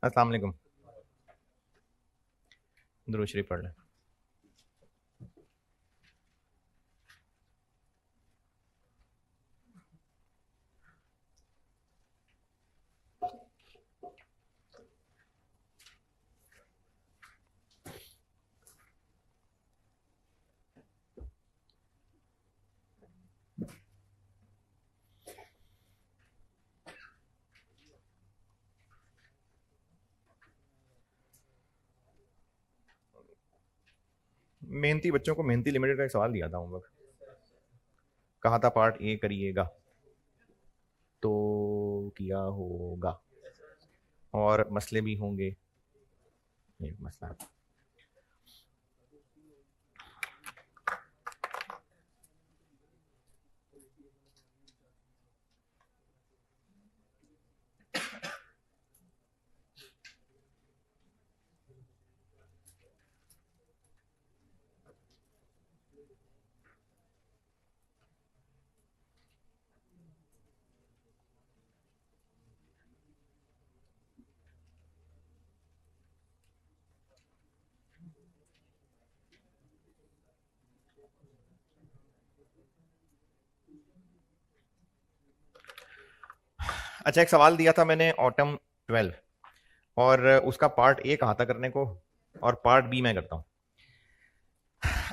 अस्सलाम वालेकुम। दुरूद शरीफ पढ़ लें। मेहनती बच्चों को मेहनती लिमिटेड का एक सवाल दिया था होमवर्क। कहा था पार्ट ए करिएगा तो किया होगा, और मसले भी होंगे। एक मसला अच्छा, एक सवाल दिया था मैंने ऑटम 12, और उसका पार्ट ए कहा था करने को, और पार्ट बी मैं करता हूं।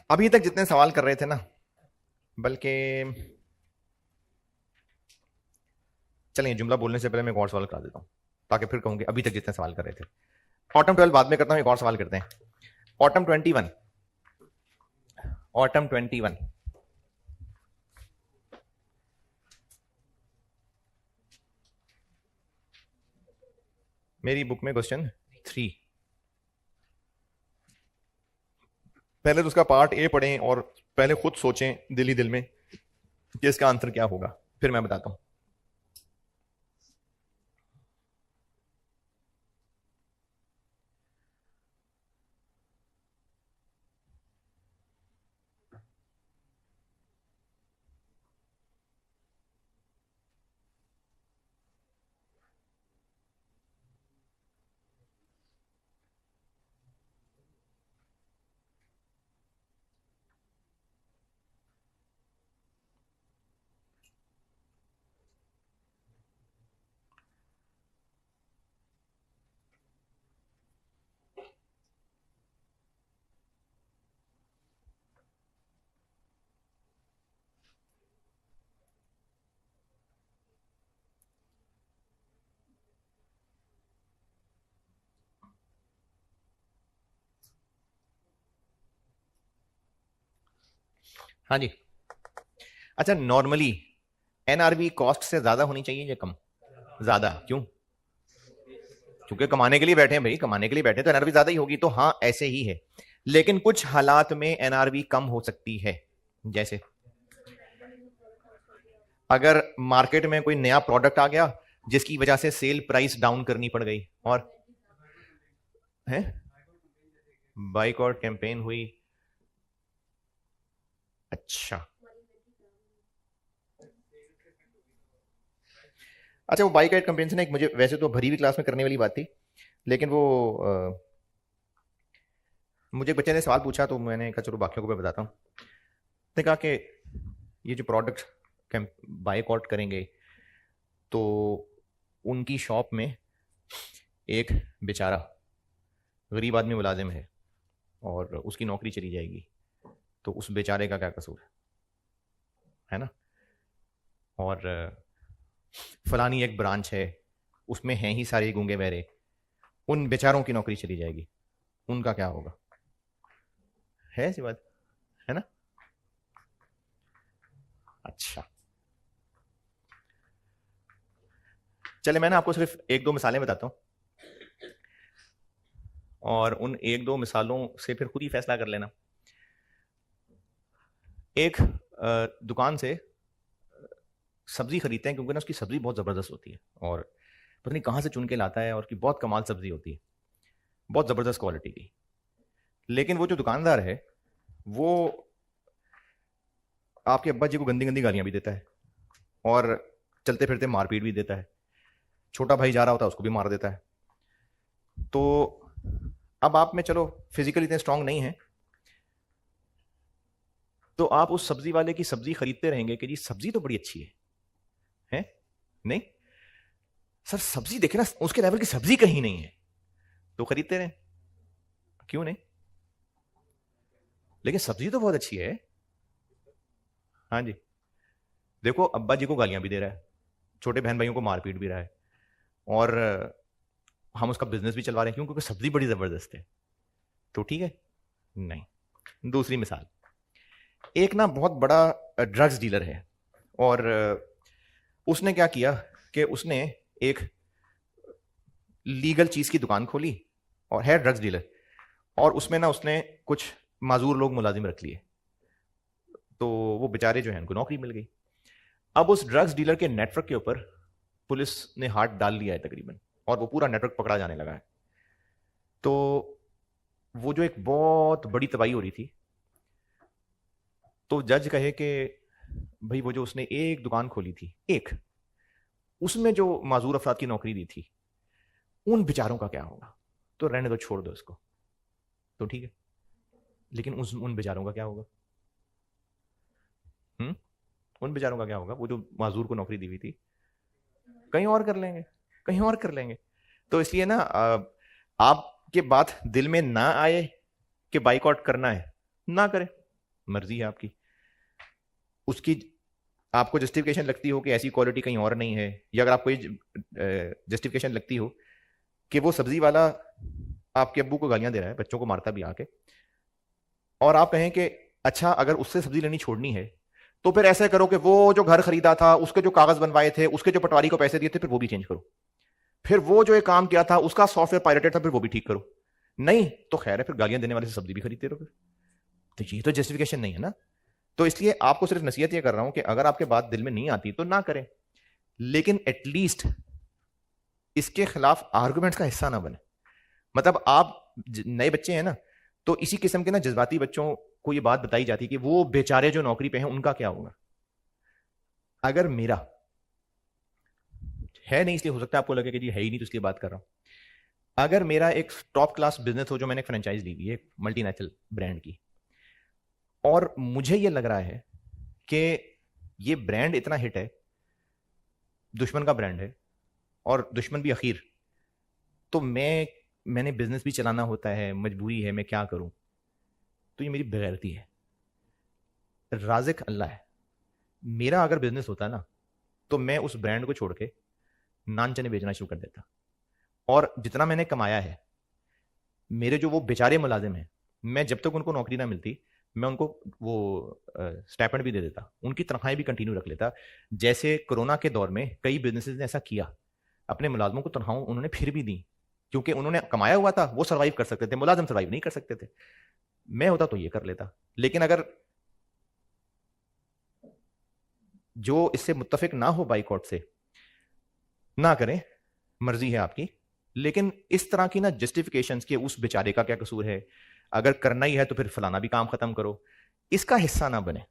अभी तक जितने सवाल कर रहे थे ना, बल्कि चलिए जुमला बोलने से पहले मैं एक और सवाल करा देता हूं, ताकि फिर कहूंगे अभी तक जितने सवाल कर रहे थे। ऑटम 12 बाद में करता हूं, एक और सवाल करते हैं। ऑटम 21, ऑटम 21 मेरी बुक में क्वेश्चन 3। पहले तो उसका पार्ट ए पढ़ें और पहले खुद सोचें दिल ही दिल में कि इसका आंसर क्या होगा, फिर मैं बताता हूं। हाँ जी। अच्छा, नॉर्मली एनआरबी कॉस्ट से ज्यादा होनी चाहिए या कम? ज्यादा क्यों? क्योंकि कमाने के लिए बैठे हैं भाई, कमाने के लिए बैठे हैं, तो एनआरबी ज्यादा ही होगी। तो हाँ, ऐसे ही है। लेकिन कुछ हालात में एनआरबी कम हो सकती है। जैसे अगर मार्केट में कोई नया प्रोडक्ट आ गया जिसकी वजह से सेल प्राइस डाउन करनी पड़ गई, और है बाइकआउट कैंपेन हुई। अच्छा अच्छा, वो बाइकआउट कैंपेन से ना, एक मुझे वैसे तो भरी हुई क्लास में करने वाली बात थी, लेकिन वो मुझे एक बच्चे ने सवाल पूछा तो मैंने कहा चलो बाकियों को मैं बताता हूँ। उसने कहा कि ये जो प्रोडक्ट बाइकआउट करेंगे तो उनकी शॉप में एक बेचारा गरीब आदमी मुलाजिम है और उसकी नौकरी चली जाएगी, तो उस बेचारे का क्या कसूर है ना? और फलानी एक ब्रांच है, उसमें हैं ही सारे गूंगे बहरे, उन बेचारों की नौकरी चली जाएगी, उनका क्या होगा? है ऐसी बात, है ना? अच्छा, चले मैं ना आपको सिर्फ एक दो मिसालें बताता हूं, और उन एक दो मिसालों से फिर खुद ही फैसला कर लेना। एक दुकान से सब्जी खरीदते हैं, क्योंकि ना उसकी सब्जी बहुत ज़बरदस्त होती है, और पता नहीं कहाँ से चुन के लाता है, और उसकी बहुत कमाल सब्जी होती है, बहुत ज़बरदस्त क्वालिटी की। लेकिन वो जो दुकानदार है वो आपके अब्बा जी को गंदी गंदी गालियां भी देता है, और चलते फिरते मारपीट भी देता है। छोटा भाई जा रहा होता है उसको भी मार देता है। तो अब आप में चलो फिजिकली इतने स्ट्रांग नहीं है, तो आप उस सब्जी वाले की सब्जी खरीदते रहेंगे कि जी सब्जी तो बड़ी अच्छी है नहीं सर, सब्जी देखे ना, उसके लेवल की सब्जी कहीं नहीं है, तो खरीदते रहे, क्यों नहीं? लेकिन सब्जी तो बहुत अच्छी है। हाँ जी, देखो अब्बा जी को गालियां भी दे रहा है, छोटे बहन भाइयों को मारपीट भी रहा है, और हम उसका बिजनेस भी चलवा रहे हैं, क्यों? क्योंकि सब्जी बड़ी जबरदस्त है, तो ठीक है। नहीं, दूसरी मिसाल, एक ना बहुत बड़ा ड्रग्स डीलर है, और उसने क्या किया कि उसने एक लीगल चीज की दुकान खोली, और है ड्रग्स डीलर, और उसमें ना उसने कुछ माजूर लोग मुलाजिम रख लिए, तो वो बेचारे जो हैं उनको नौकरी मिल गई। अब उस ड्रग्स डीलर के नेटवर्क के ऊपर पुलिस ने हाथ डाल लिया है तकरीबन, और वो पूरा नेटवर्क पकड़ा जाने लगा है। तो वो जो एक बहुत बड़ी तबाही हो रही थी, तो जज कहे कि भाई वो जो उसने एक दुकान खोली थी, एक, उसमें जो माजूर अफराद की नौकरी दी थी, उन बेचारों का क्या होगा? तो रहने दो, छोड़ दो इसको, तो ठीक है, लेकिन उन बेचारों का क्या होगा? हम्म, उन बेचारों का क्या होगा? वो जो माजूर को नौकरी दी हुई थी, कहीं और कर लेंगे, कहीं और कर लेंगे। तो इसलिए ना आपके बात दिल में ना आए कि बाइकआउट करना है, ना करें, मर्जी है आपकी। उसकी आपको जस्टिफिकेशन लगती हो कि ऐसी क्वालिटी कहीं और नहीं है, या अगर आपको ये जस्टिफिकेशन लगती हो कि वो सब्जी वाला आपके अब्बू को गालियां दे रहा है, बच्चों को मारता भी आके, और आप कहें कि अच्छा अगर उससे सब्जी लेनी छोड़नी है, तो फिर ऐसा करो कि वो जो घर खरीदा था, उसके जो कागज बनवाए थे, उसके जो पटवारी को पैसे दिए थे, फिर वो भी चेंज करो, फिर वो जो एक काम किया था उसका सॉफ्टवेयर पायरेटेड था, फिर वो भी ठीक करो। नहीं तो खैर है, फिर गालियां देने वाले से सब्जी भी खरीदते रहो फिर। तो ये तो जस्टिफिकेशन नहीं है ना। तो इसलिए आपको सिर्फ नसीहत ये कर रहा हूं कि अगर आपके बात दिल में नहीं आती तो ना करें, लेकिन एटलीस्ट इसके खिलाफ आर्गुमेंट्स का हिस्सा ना बने। मतलब आप नए बच्चे हैं ना, तो इसी किस्म के ना जज्बाती बच्चों को ये बात बताई जाती है कि वो बेचारे जो नौकरी पे हैं उनका क्या होगा। अगर मेरा है नहीं, इसलिए हो सकता है आपको लगे कि जी है ही नहीं, तो इसलिए बात कर रहा हूं। अगर मेरा एक टॉप क्लास बिजनेस हो, जो मैंने फ्रेंचाइज ली हुई है मल्टीनेशनल ब्रांड की, और मुझे ये लग रहा है कि ये ब्रांड इतना हिट है, दुश्मन का ब्रांड है, और दुश्मन भी अखीर, तो मैंने बिजनेस भी चलाना होता है, मजबूरी है, मैं क्या करूं? तो ये मेरी बेगैरती है। राजिक अल्लाह है। मेरा अगर बिजनेस होता ना, तो मैं उस ब्रांड को छोड़ के नान चने बेचना शुरू कर देता, और जितना मैंने कमाया है, मेरे जो वो बेचारे मुलाजिम हैं, मैं जब तक उनको नौकरी ना मिलती, मैं उनको वो स्टाइपेंड भी दे देता, उनकी तनख्वाहें भी कंटिन्यू रख लेता। जैसे कोरोना के दौर में कई बिजनेसेस ने ऐसा किया, अपने मुलाजमों को तनख्वाह उन्होंने फिर भी दी, क्योंकि उन्होंने कमाया हुआ था, वो सर्वाइव कर सकते थे, मुलाजिम सर्वाइव नहीं कर सकते थे। मैं होता तो ये कर लेता। लेकिन अगर जो इससे मुत्तफिक ना हो बाइकआउट से, ना करें, मर्जी है आपकी, लेकिन इस तरह की ना जस्टिफिकेशंस के उस बेचारे का क्या कसूर है, अगर करना ही है तो फिर फलाना भी काम खत्म करो, इसका हिस्सा ना बने,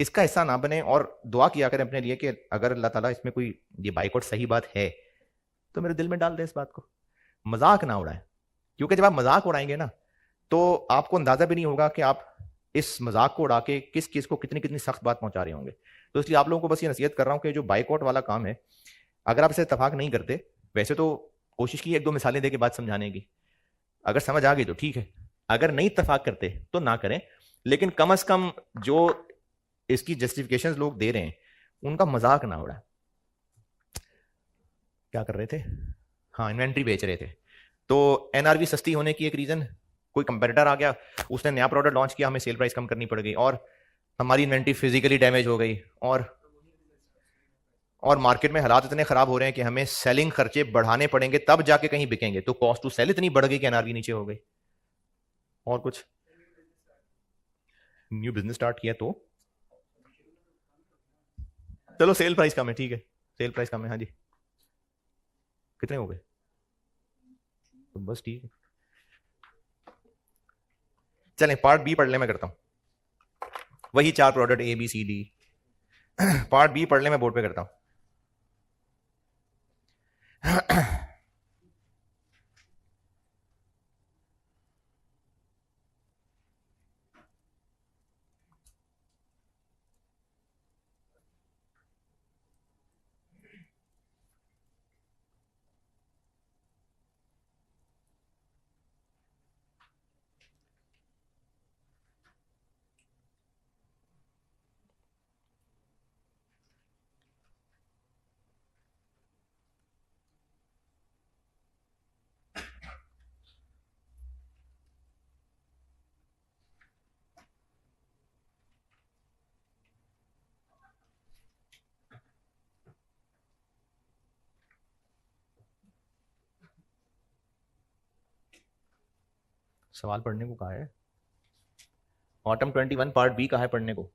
इसका हिस्सा ना बने। और दुआ किया करें अपने लिए कि अगर अल्लाह ताला इसमें कोई ये बाइकआउट सही बात है, तो मेरे दिल में डाल दे इस बात को, मजाक ना उड़ाए। क्योंकि जब आप मजाक उड़ाएंगे ना, तो आपको अंदाजा भी नहीं होगा कि आप इस मजाक को उड़ा के किस चीज को कितनी कितनी सख्त बात पहुंचा रहे होंगे। तो इसलिए आप लोगों को बस ये नसीहत कर रहा हूं कि जो बाइकआउट वाला काम है, अगर आप इसे इत्तेफाक नहीं करते, वैसे तो कोशिश की एक दो मिसालें दे के बात समझाने की, अगर समझ आ गई तो ठीक है, अगर नहीं इत्तेफाक करते तो ना करें। लेकिन कम अज कम जो इसकी जस्टिफिकेशंस लोग दे रहे हैं, उनका मजाक ना उड़ाए। क्या कर रहे थे? हाँ, इन्वेंट्री बेच रहे थे। तो एनआरवी सस्ती होने की एक रीजन, कोई कंपेटिटर आ गया, उसने नया प्रोडक्ट लॉन्च किया, हमें सेल प्राइस कम करनी पड़ गई, और हमारी इन्वेंट्री फिजिकली डैमेज हो गई, और मार्केट में हालात इतने खराब हो रहे हैं कि हमें सेलिंग खर्चे बढ़ाने पड़ेंगे, तब जाके कहीं बिकेंगे, तो कॉस्ट टू सेल इतनी बढ़ गई कि एनआरवी नीचे हो गई। और कुछ न्यू बिजनेस स्टार्ट किया तो चलो सेल प्राइस कम है, ठीक है, सेल प्राइस कम है, हाँ जी, कितने हो गए? तो बस ठीक है, चलें पार्ट बी पढ़ ले, मैं करता हूं वही 4 प्रोडक्ट ABCD। पार्ट बी पढ़ ले, मैं बोर्ड पे करता हूं। सवाल पढ़ने को कहा है? ऑटम 21 पार्ट बी कहा है पढ़ने को?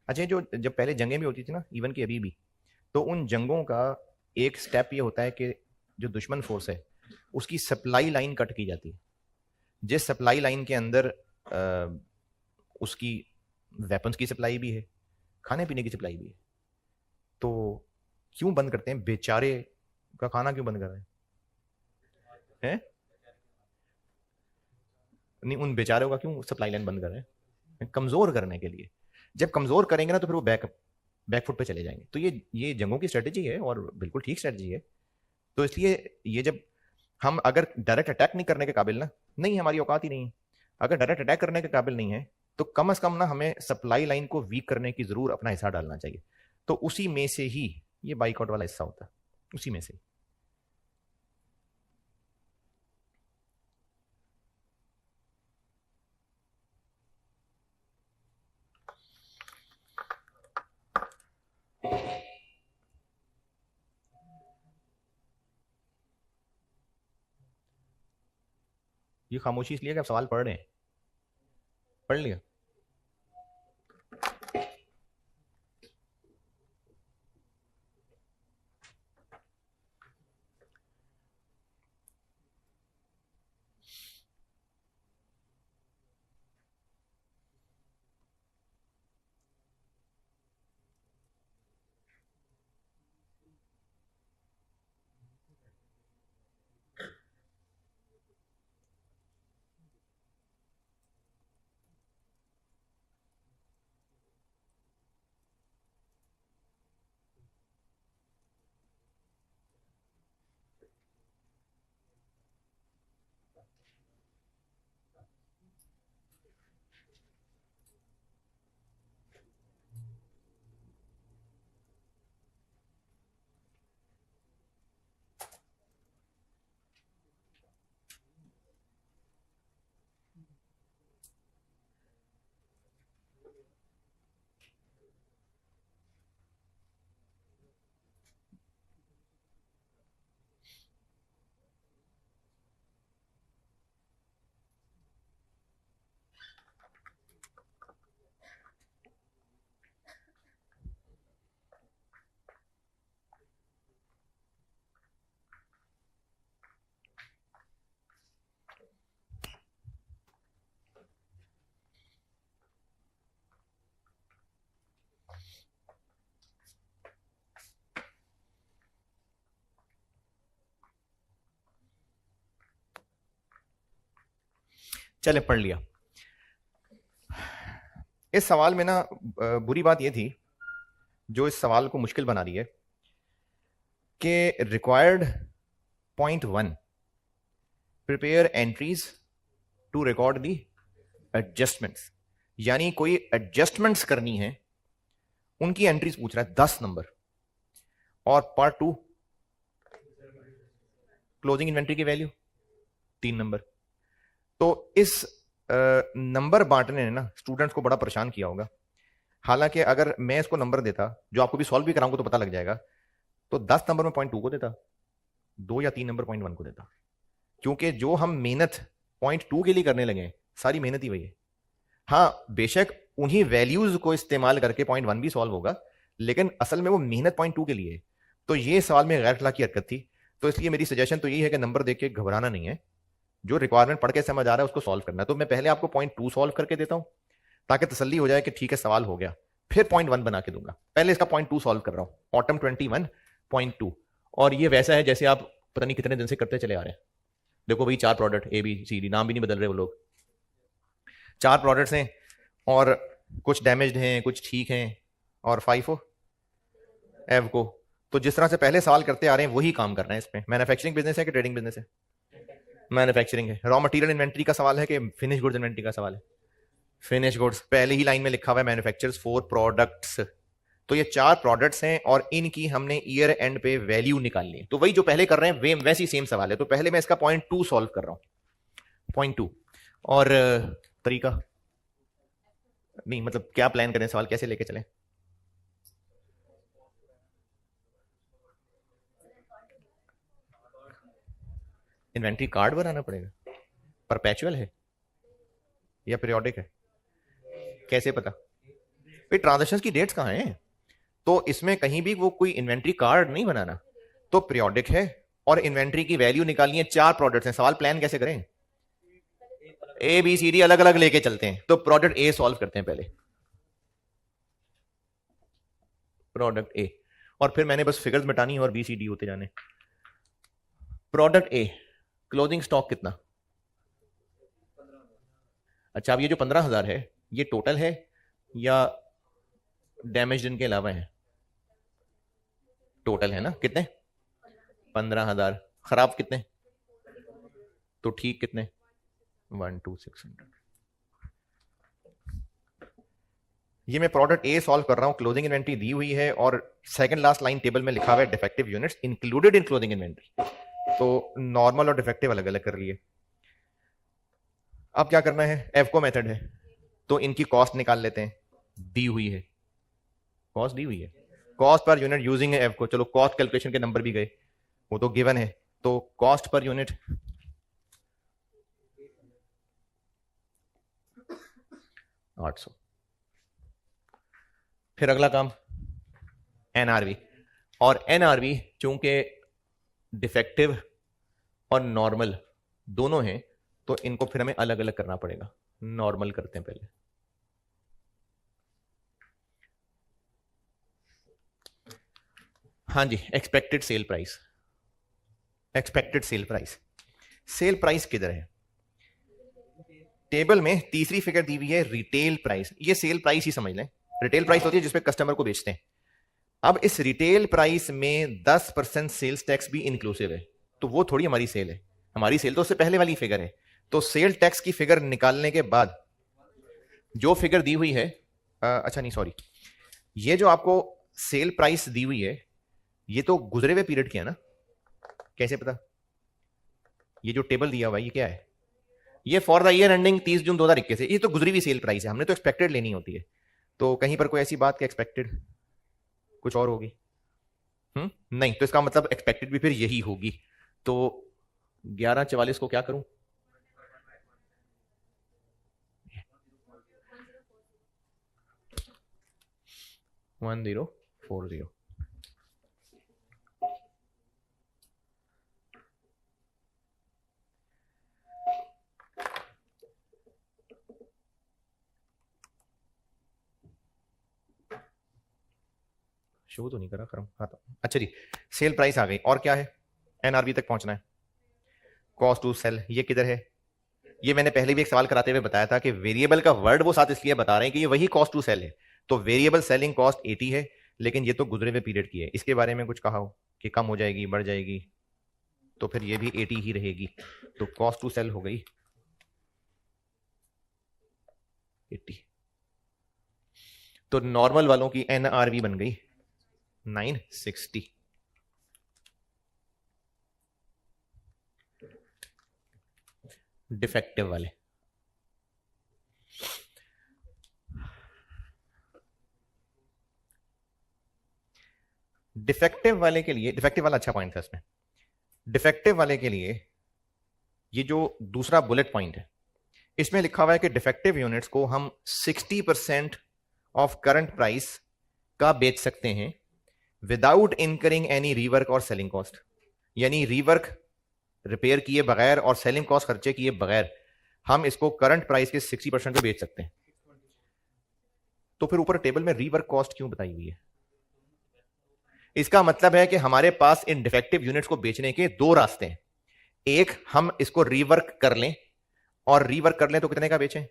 अच्छा, जो जब पहले जंगें भी होती थी ना, इवन कि अभी भी, तो उन जंगों का एक स्टेप ये होता है कि जो दुश्मन फोर्स है उसकी सप्लाई लाइन कट की जाती है। जिस सप्लाई लाइन के अंदर उसकी वेपन्स की सप्लाई भी है, खाने पीने की सप्लाई भी है, तो क्यों बंद करते हैं? बेचारे का खाना क्यों बंद कर रहे हैं? नहीं, उन बेचारों का क्यों सप्लाई लाइन बंद कर रहे हैं? कमजोर करने के लिए। जब कमजोर करेंगे ना तो फिर वो बैकफुट पे चले जाएंगे। तो ये जंगों की स्ट्रेटेजी है और बिल्कुल ठीक स्ट्रेटेजी है। तो इसलिए ये जब हम अगर डायरेक्ट अटैक नहीं करने के काबिल ना, नहीं हमारी औकात ही नहीं है, अगर डायरेक्ट अटैक करने के काबिल नहीं है तो कम से कम ना हमें सप्लाई लाइन को वीक करने की जरूर अपना हिस्सा डालना चाहिए। तो उसी में से ही ये बाइकआउट वाला हिस्सा होता है, उसी में से। ये खामोशी इसलिए कि आप सवाल पढ़ रहे हैं। पढ़ लिया? चले, पढ़ लिया। इस सवाल में ना बुरी बात यह थी, जो इस सवाल को मुश्किल बना रही है, कि required .1 prepare entries to record the adjustments, यानी कोई एडजस्टमेंट्स करनी है, उनकी एंट्रीज पूछ रहा है 10 नंबर। और पार्ट 2 क्लोजिंग इन्वेंट्री की वैल्यू 3 नंबर। तो इस नंबर बांटने ने ना स्टूडेंट्स को बड़ा परेशान किया होगा। हालांकि अगर मैं इसको नंबर देता, जो आपको भी सॉल्व भी कराऊंगा तो पता लग जाएगा, तो 10 नंबर में .2 को देता, 2 या 3 नंबर .1 को देता। क्योंकि जो हम मेहनत .2 के लिए करने लगे, सारी मेहनत ही वही है। हाँ, बेशक उन्हीं वैल्यूज को इस्तेमाल करके .1 भी सॉल्व होगा, लेकिन असल में वो मेहनत .2 के लिए है। तो ये सवाल में गैर अखलाकी हरकत थी। तो इसलिए मेरी सजेशन तो यही है कि नंबर देख के घबराना नहीं है, जो रिक्वायरमेंट पढ़ के समझ आ रहा है उसको सॉल्व करना है। तो मैं पहले आपको .2 सॉल्व करके देता हूं, ताकि तसल्ली हो जाए कि ठीक है सवाल हो गया, फिर .1 बना के दूंगा। पहले इसका .2 सॉल्व कर रहा हूं, ऑटम 21 .2। और ये वैसा है जैसे आप पता नहीं कितने दिन से करते चले आ रहे हैं। देखो भाई, 4 प्रोडक्ट ABCD, नाम भी नहीं बदल रहे वो लोग। 4 प्रोडक्ट्स हैं और कुछ डैमेज्ड हैं, कुछ ठीक हैं, और 5 एव को। तो जिस तरह से पहले सवाल करते आ रहे हैं वही काम कर रहे हैं इसमें। मैन्युफैक्चरिंग बिजनेस है कि ट्रेडिंग बिजनेस है? मैन्युफैक्चरिंग है। रॉ मटेरियल इन्वेंट्री का सवाल है कि फिनिश गुड्स इन्वेंट्री का सवाल है? Finish goods. पहले ही लाइन में लिखा हुआ है मैन्युफैक्चर्स फॉर प्रोडक्ट्स, तो ये 4 प्रोडक्ट्स हैं और इनकी हमने ईयर एंड पे वैल्यू निकालनी है। तो वही जो पहले कर रहे हैं वैसी सेम सवाल है। तो पहले मैं इसका पॉइंट 2 सॉल्व कर रहा हूं, पॉइंट 2। और तरीका नहीं, मतलब क्या प्लान करें, सवाल कैसे लेके चलें? इन्वेंट्री कार्ड बनाना पड़ेगा? परपेचुअल है या पीरियोडिक है? कैसे पता भाई? ट्रांजेक्शन्स की डेट्स कहां हैं? तो इसमें कहीं भी वो कोई इन्वेंट्री कार्ड नहीं बनाना, तो पीरियोडिक है और इन्वेंट्री की वैल्यू निकालनी है। 4 प्रोडक्ट्स हैं, सवाल प्लान कैसे करें? ए बी सी डी अलग अलग लेके चलते हैं। तो प्रोडक्ट ए सॉल्व करते हैं पहले, प्रोडक्ट ए, और फिर मैंने बस फिगर्स मिटानी है और बी सी डी होते जाने। प्रोडक्ट ए क्लोजिंग स्टॉक कितना? अच्छा, अब ये जो 15,000 है ये टोटल है या डैमेज इनके अलावा है? टोटल है ना? कितने? 15,000। खराब कितने? तो ठीक कितने? 12600। ये मैं प्रोडक्ट ए सॉल्व कर रहा हूं, क्लोजिंग इन्वेंट्री दी हुई है और सेकंड लास्ट लाइन टेबल में लिखा हुआ है defective units included in closing inventory. तो नॉर्मल और डिफेक्टिव अलग अलग कर लिए। अब क्या करना है? एफको मेथड है, तो इनकी कॉस्ट निकाल लेते हैं। दी हुई है, कॉस्ट दी हुई है, कॉस्ट पर यूनिट यूजिंग है एफको। चलो कॉस्ट कैलकुलेशन के नंबर भी गए, वो तो गिवन है। तो कॉस्ट पर यूनिट 800। फिर अगला काम एनआरवी, और एनआरवी चूंकि डिफेक्टिव और नॉर्मल दोनों हैं तो इनको फिर हमें अलग अलग करना पड़ेगा। नॉर्मल करते हैं पहले। हाँ जी, expected sale price, expected sale price. Sale price किधर है? टेबल में तीसरी फिगर दी हुई है रिटेल प्राइस। ये सेल प्राइस ही समझ लें, रिटेल प्राइस होती है जिसपे कस्टमर को बेचते हैं। अब इस रिटेल प्राइस में 10% सेल्स टैक्स भी इंक्लूसिव है, तो वो थोड़ी हमारी सेल है। हमारी सेल तो उससे पहले वाली फिगर है। तो सेल टैक्स की फिगर निकालने के बाद जो फिगर दी हुई है, अच्छा नहीं सॉरी, ये जो आपको सेल प्राइस दी हुई है ये तो गुजरे हुए पीरियड की है ना? कैसे पता? ये जो टेबल दिया हुआ है ये क्या है? ये फॉर द ईयर एंडिंग 30 जून 2021 है। ये तो गुजरी हुई सेल प्राइस है, हमने तो एक्सपेक्टेड लेनी होती है। तो कहीं पर कोई ऐसी बात कि एक्सपेक्टेड कुछ और होगी? नहीं, तो इसका मतलब एक्सपेक्टेड भी फिर यही होगी। तो 1144 को क्या करूं? वन 1040। शो तो नहीं करा करम, हाँ तो अच्छा जी, सेल प्राइस आ गई। और क्या है? एनआरबी तक पहुंचना है। कॉस्ट टू सेल ये किधर है? ये मैंने पहले भी एक सवाल कराते हुए बताया था कि वेरिएबल का वर्ड वो साथ इसलिए बता रहे हैं कि ये वही कॉस्ट टू सेल है। तो वेरिएबल सेलिंग कॉस्ट 80 है, लेकिन ये तो गुजरे हुए पीरियड की है। इसके बारे में कुछ कहा हो कि कम हो जाएगी, बढ़ जाएगी? तो फिर ये भी 80 ही रहेगी। तो कॉस्ट टू सेल हो गई 80। तो नॉर्मल वालों की एनआरवी बन गई 960। डिफेक्टिव वाले, डिफेक्टिव वाले के लिए, डिफेक्टिव वाला अच्छा पॉइंट था इसमें। डिफेक्टिव वाले के लिए ये जो दूसरा बुलेट पॉइंट है इसमें लिखा हुआ है कि डिफेक्टिव यूनिट्स को हम 60% ऑफ करंट प्राइस का बेच सकते हैं विदाउट इनकरिंग एनी रीवर्क और सेलिंग कॉस्ट। यानी रीवर्क रिपेयर किए बगैर और सेलिंग कॉस्ट खर्चे किए बगैर हम इसको करंट प्राइस के 60% पे बेच सकते हैं। तो फिर ऊपर टेबल में रीवर्क कॉस्ट क्यों बताई हुई है? इसका मतलब है कि हमारे पास इन डिफेक्टिव यूनिट्स को बेचने के दो रास्ते हैं। एक, हम इसको रीवर्क कर लें, और रीवर्क कर लें तो कितने का बेचें?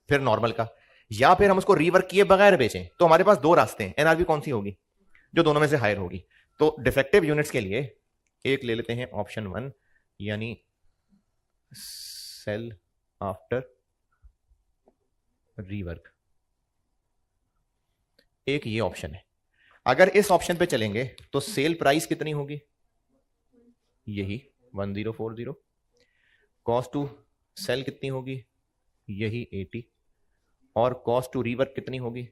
फिर नॉर्मल का। या फिर हम उसको रीवर्क किए बगैर बेचें। तो हमारे पास दो रास्ते हैं, एनआरवी कौन सी होगी? जो दोनों में से हायर होगी। तो डिफेक्टिव यूनिट्स के लिए एक ले लेते हैं ऑप्शन 1, यानी सेल आफ्टर रीवर्क। एक ये ऑप्शन है। अगर इस ऑप्शन पे चलेंगे तो सेल प्राइस कितनी होगी, यही 1040। कॉस्ट टू सेल कितनी होगी, यही 80। और कॉस्ट टू रीवर्क कितनी होगी,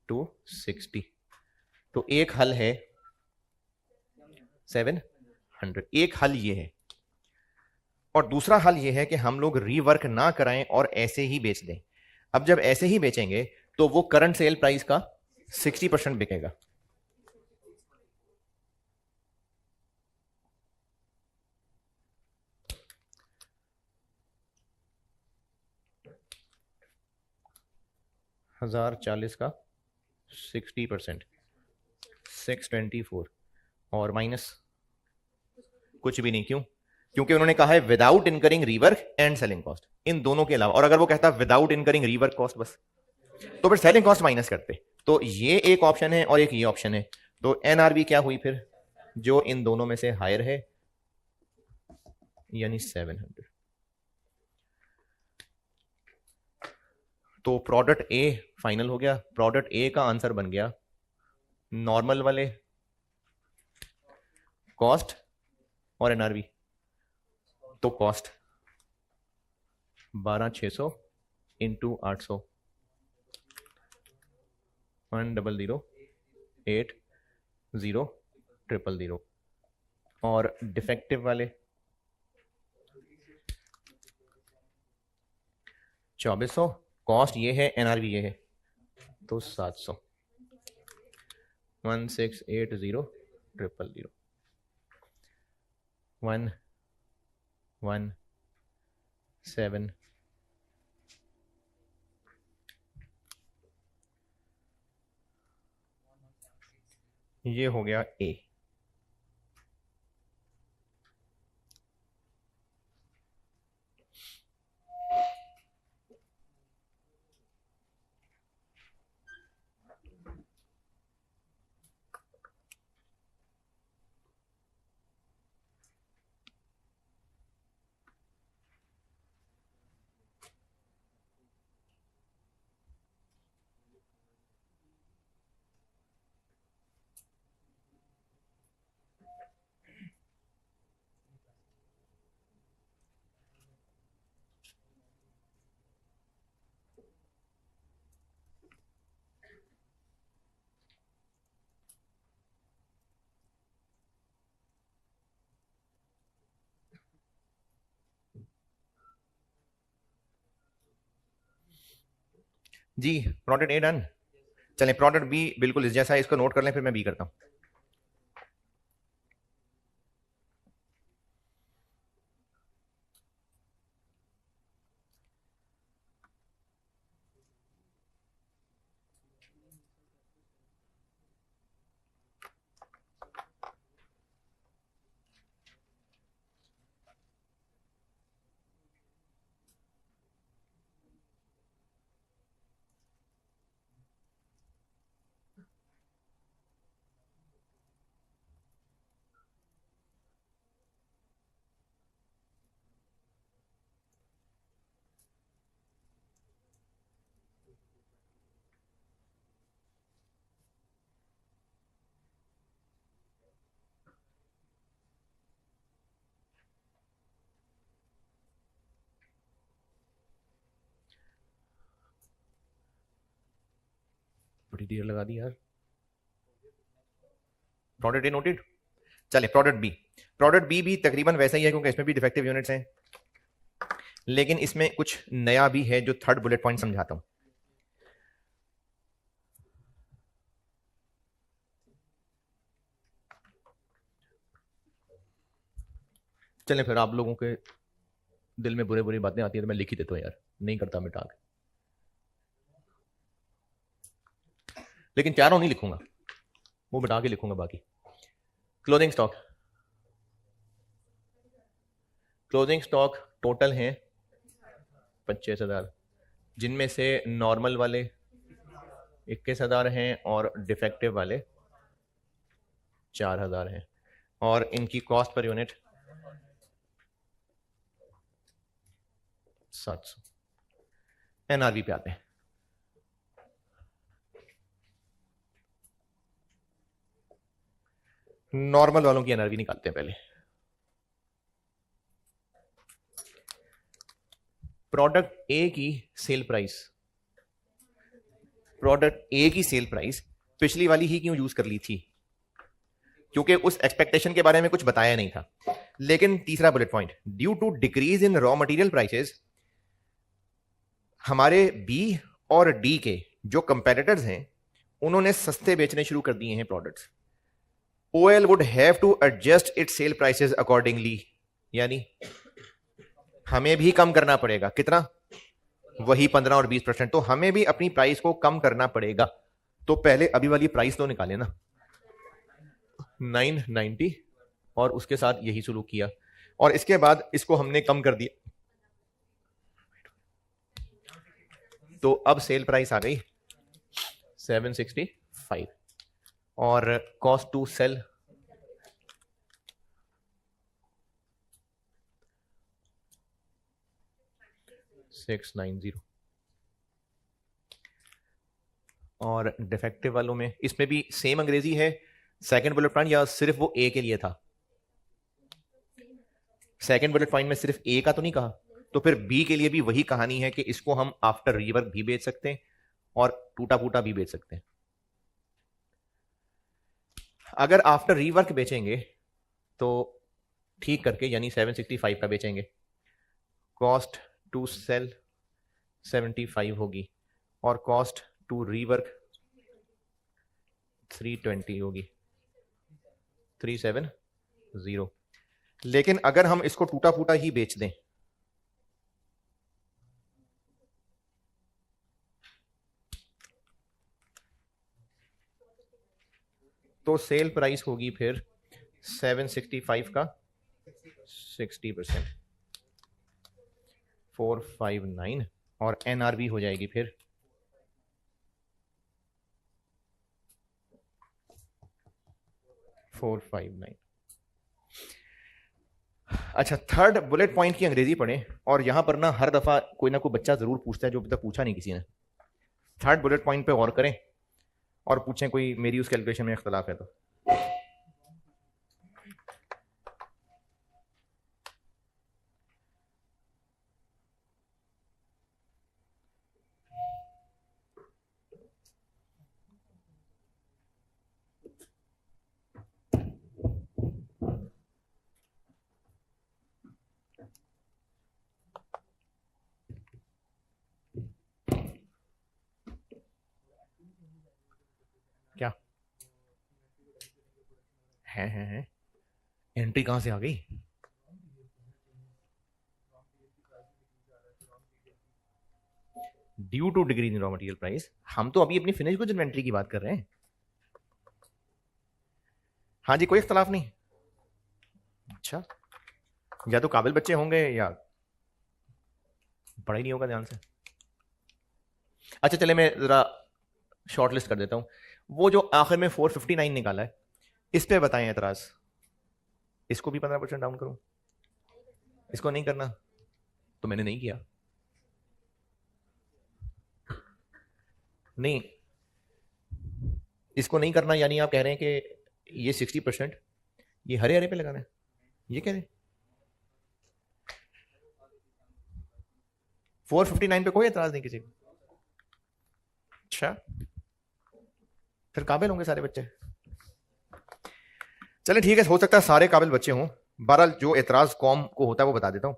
260। तो एक हल है 700। एक हल ये है, और दूसरा हल ये है कि हम लोग रीवर्क ना कराएं और ऐसे ही बेच दें। अब जब ऐसे ही बेचेंगे तो वो करंट सेल प्राइस का 60% बिकेगा। $1040 का 60%, 624। और माइनस कुछ भी नहीं, क्यों? क्योंकि उन्होंने कहा है without incurring rework and selling cost, इन दोनों के अलावा। और अगर वो कहता विदाउट इनकरिंग रीवर्क कॉस्ट बस, तो फिर सेलिंग कॉस्ट माइनस करते। तो ये एक ऑप्शन है और एक ये ऑप्शन है। तो एनआरबी क्या हुई फिर, जो इन दोनों में से हायर है, यानी 700। तो प्रोडक्ट ए फाइनल हो गया। प्रोडक्ट ए का आंसर बन गया नॉर्मल वाले, कॉस्ट और एनआरबी। तो कॉस्ट 12600 इंटू 800, 10080000। और डिफेक्टिव वाले 2400। कॉस्ट ये है, एनआरबी ये है, तो 700, 1680000, 117। ये हो गया ए। जी प्रोडक्ट ए डन। चलें प्रोडक्ट बी बिल्कुल इस जैसा है, इसको नोट कर लें, फिर मैं बी करता हूं। बड़ी देर लगा दी यार। प्रोडक्ट ए नोटेड। चले प्रोडक्ट बी। प्रोडक्ट बी भी तकरीबन वैसा ही है, क्योंकि इसमें भी डिफेक्टिव यूनिट्स हैं, लेकिन इसमें कुछ नया भी है जो थर्ड बुलेट पॉइंट समझाता हूं। चलें फिर, आप लोगों के दिल में बुरे बुरी बातें आती हैं तो मैं लिख ही देता हूं यार, नहीं करता मिटा के, लेकिन चारों नहीं लिखूंगा, वो मिटा के लिखूंगा बाकी। Closing stock, closing stock total है 25,000, जिनमें से नॉर्मल वाले 21,000 हैं और डिफेक्टिव वाले 4,000 हैं। और इनकी कॉस्ट पर यूनिट 700। एनआरबी पे आते हैं। नॉर्मल वालों की एनआरवी निकालते हैं पहले। प्रोडक्ट ए की सेल प्राइस, प्रोडक्ट ए की सेल प्राइस पिछली वाली ही क्यों यूज कर ली थी? क्योंकि उस एक्सपेक्टेशन के बारे में कुछ बताया नहीं था। लेकिन तीसरा bullet point, due to decrease in raw material prices, हमारे बी और डी के जो कंपेटिटर्स हैं उन्होंने सस्ते बेचने शुरू कर दिए हैं products. OL would have to adjust its sale prices accordingly, यानी हमें भी कम करना पड़ेगा। कितना? वही 15 और 20%। तो हमें भी अपनी प्राइस को कम करना पड़ेगा। तो पहले अभी वाली प्राइस तो निकाले ना, 990, और उसके साथ यही सुलूक किया, और इसके बाद इसको हमने कम कर दिया। तो अब सेल प्राइस आ गई 765 और कॉस्ट टू सेल 690। और डिफेक्टिव वालों में इसमें भी सेम अंग्रेजी है सेकंड बुलेट पॉइंट, या सिर्फ वो ए के लिए था? सेकंड बुलेट पॉइंट में सिर्फ ए का तो नहीं कहा, तो फिर बी के लिए भी वही कहानी है कि इसको हम आफ्टर रीवर्क भी बेच सकते हैं और टूटा फूटा भी बेच सकते हैं। अगर आफ्टर रीवर्क बेचेंगे तो ठीक करके, यानी 765 का बेचेंगे, कॉस्ट टू सेल 75 होगी और कॉस्ट टू रीवर्क 320 होगी, 370। लेकिन अगर हम इसको टूटा फूटा ही बेच दें तो सेल प्राइस होगी फिर 765 का 60%, 459, और एनआरबी हो जाएगी फिर 459। अच्छा, थर्ड बुलेट पॉइंट की अंग्रेजी पढ़ें, और यहां पर ना हर दफा कोई ना कोई बच्चा जरूर पूछता है जो अभी तक पूछा नहीं किसी ने। थर्ड बुलेट पॉइंट पे गौर करें और पूछें कोई मेरी उस कैलकुलेशन में इख्तलाफ है तो। क्या है एंट्री कहां से आ गई? Due to decrease in raw material price. हम तो अभी अपनी फिनिश गुड्स इन्वेंट्री की बात कर रहे हैं। हाँ जी, कोई इख्तलाफ नहीं। अच्छा, या तो काबिल बच्चे होंगे या पढ़ा ही नहीं होगा ध्यान से। अच्छा चले, मैं जरा शॉर्ट लिस्ट कर देता हूं। वो जो आखिर में 459 निकाला है, इस पे बताएं एतराज। इसको भी 15% डाउन करूं? इसको नहीं करना तो मैंने नहीं किया। नहीं, इसको नहीं करना यानी आप कह रहे हैं कि ये 60% ये हरे हरे पे लगाना है, ये कह रहे हैं? 459 पे कोई एतराज नहीं किसी को? अच्छा, फिर काबिल होंगे सारे बच्चे। चले ठीक है, हो सकता है सारे काबिल बच्चे हों। बहरहाल जो एतराज कौम को होता है वो बता देता हूं।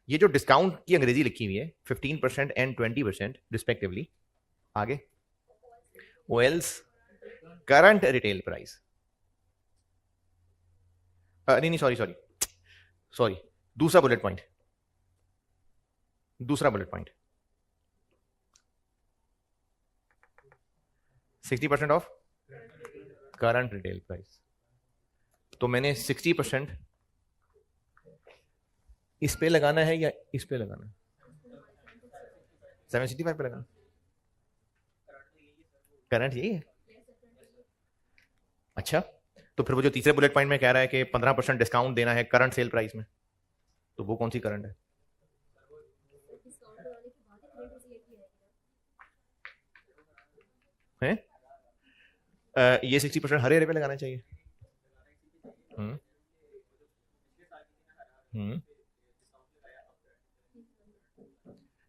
ये जो डिस्काउंट की अंग्रेजी लिखी हुई है 15% एंड 20% रिस्पेक्टिवली, आगे ओएल्स करंट रिटेल प्राइस, नहीं सॉरी, दूसरा bullet point, 60% of current retail price. तो मैंने 60% इस पे लगाना है या इस पे लगाना है? 765 पे लगाना। करंट यही है। अच्छा, तो फिर वो जो तीसरे बुलेट पॉइंट में कह रहा है कि 15% डिस्काउंट देना है करंट सेल प्राइस में, तो वो कौन सी करंट है? हैं? ये 60% हर एरिया पे लगाना चाहिए। हम्म हम्म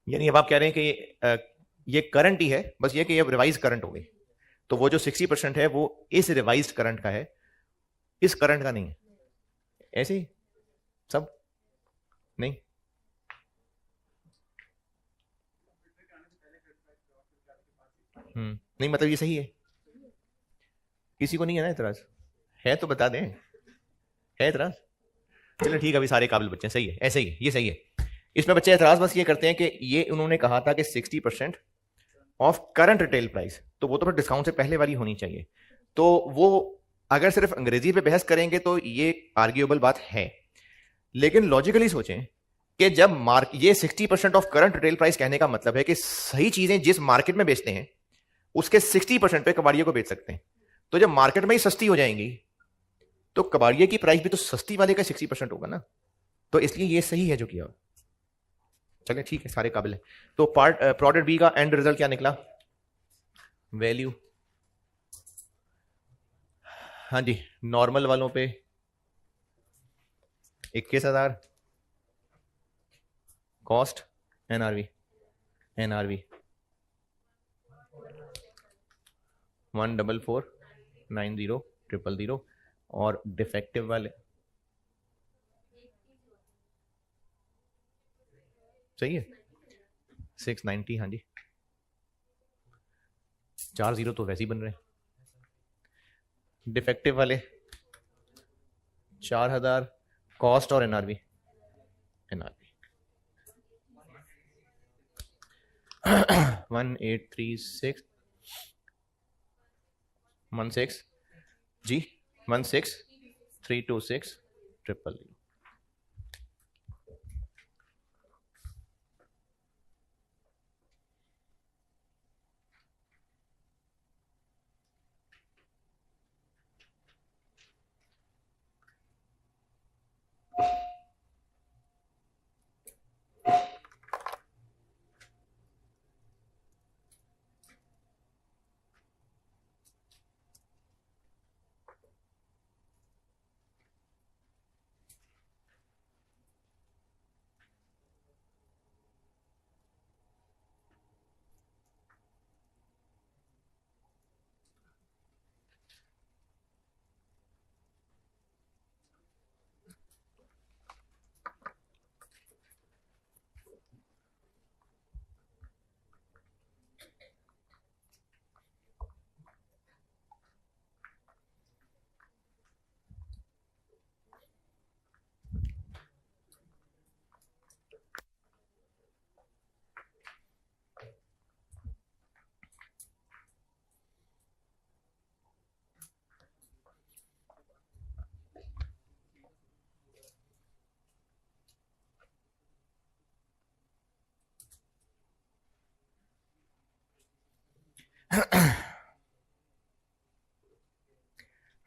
यानी अब आप कह रहे हैं कि ये करंट ही है, बस ये कि ये रिवाइज करंट हो गई, तो वो जो 60% है वो इस रिवाइज करंट का है, इस करंट का नहीं है, ऐसे ही सब नहीं। नहीं मतलब ये सही है, किसी को नहीं है ना एतराज? है तो बता दें, है एतराज? चलो ठीक है, अभी सारे काबिल बच्चे हैं, सही है, ऐसे ही है, ये सही है। इसमें बच्चे एतराज बस ये करते हैं कि ये उन्होंने कहा था कि 60% ऑफ करंट रिटेल प्राइस, तो वो तो फिर डिस्काउंट से पहले वाली होनी चाहिए। तो वो अगर सिर्फ अंग्रेजी पे बहस करेंगे तो ये आर्ग्यूएबल बात है, लेकिन लॉजिकली सोचें कि जब मार्क ये 60% ऑफ करंट रिटेल प्राइस कहने का मतलब है कि सही चीजें जिस मार्केट में बेचते हैं उसके 60% पे कबाड़ियों को बेच सकते हैं। तो जब मार्केट में ही सस्ती हो जाएंगी तो कबाड़िए की प्राइस भी तो सस्ती वाले का 60% होगा ना, तो इसलिए ये सही है जो किया। चलिए ठीक है, सारे काबिल है। तो पार्ट प्रोडक्ट बी का एंड रिजल्ट क्या निकला? वैल्यू, हाँ जी, नॉर्मल वालों पे 21,000, कॉस्ट एनआरवी 1449000, और डिफेक्टिव वाले सही है 690, हाँ जी, 40 तो वैसे ही बन रहे हैं। डिफेक्टिव वाले 4,000, कॉस्ट और एनआरवी 183616 जी, 16326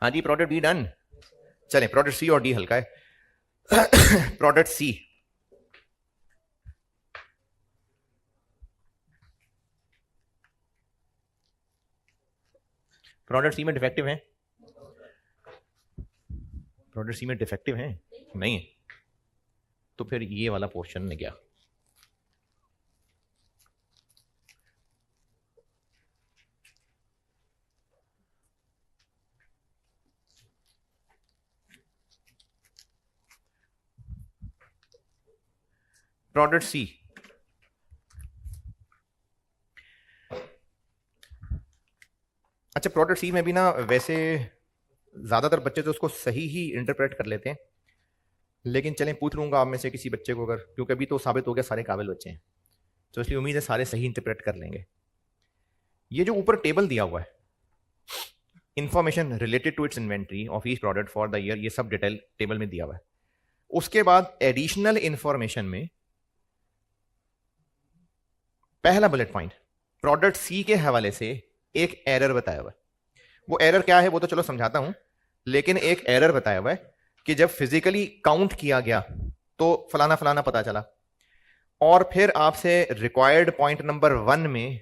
हाँ जी, प्रोडक्ट बी डन। चले प्रोडक्ट सी और डी हल्का है। प्रोडक्ट सी, प्रोडक्ट सी में डिफेक्टिव है, प्रोडक्ट सी में डिफेक्टिव है नहीं है, तो फिर ये वाला पोर्शन ने क्या? प्रोडक्ट सी, अच्छा प्रोडक्ट सी में भी ना वैसे ज्यादातर बच्चे तो उसको सही ही इंटरप्रेट कर लेते हैं, लेकिन चलें पूछ लूंगा आप में से किसी बच्चे को अगर, क्योंकि अभी तो साबित हो गया सारे काबिल बच्चे हैं, तो इसलिए उम्मीद है सारे सही इंटरप्रेट कर लेंगे। ये जो ऊपर टेबल दिया हुआ है, information related to its inventory of each product for the year, ये सब डिटेल टेबल में दिया हुआ है। उसके बाद एडिशनल इंफॉर्मेशन में पहला बुलेट पॉइंट प्रोडक्ट सी के हवाले से एक एरर बताया हुआ है। वो एरर क्या है वो तो चलो समझाता हूं, लेकिन एक एरर बताया हुआ है कि जब फिजिकली काउंट किया गया तो फलाना फलाना पता चला, और फिर आपसे रिक्वायर्ड पॉइंट नंबर 1 में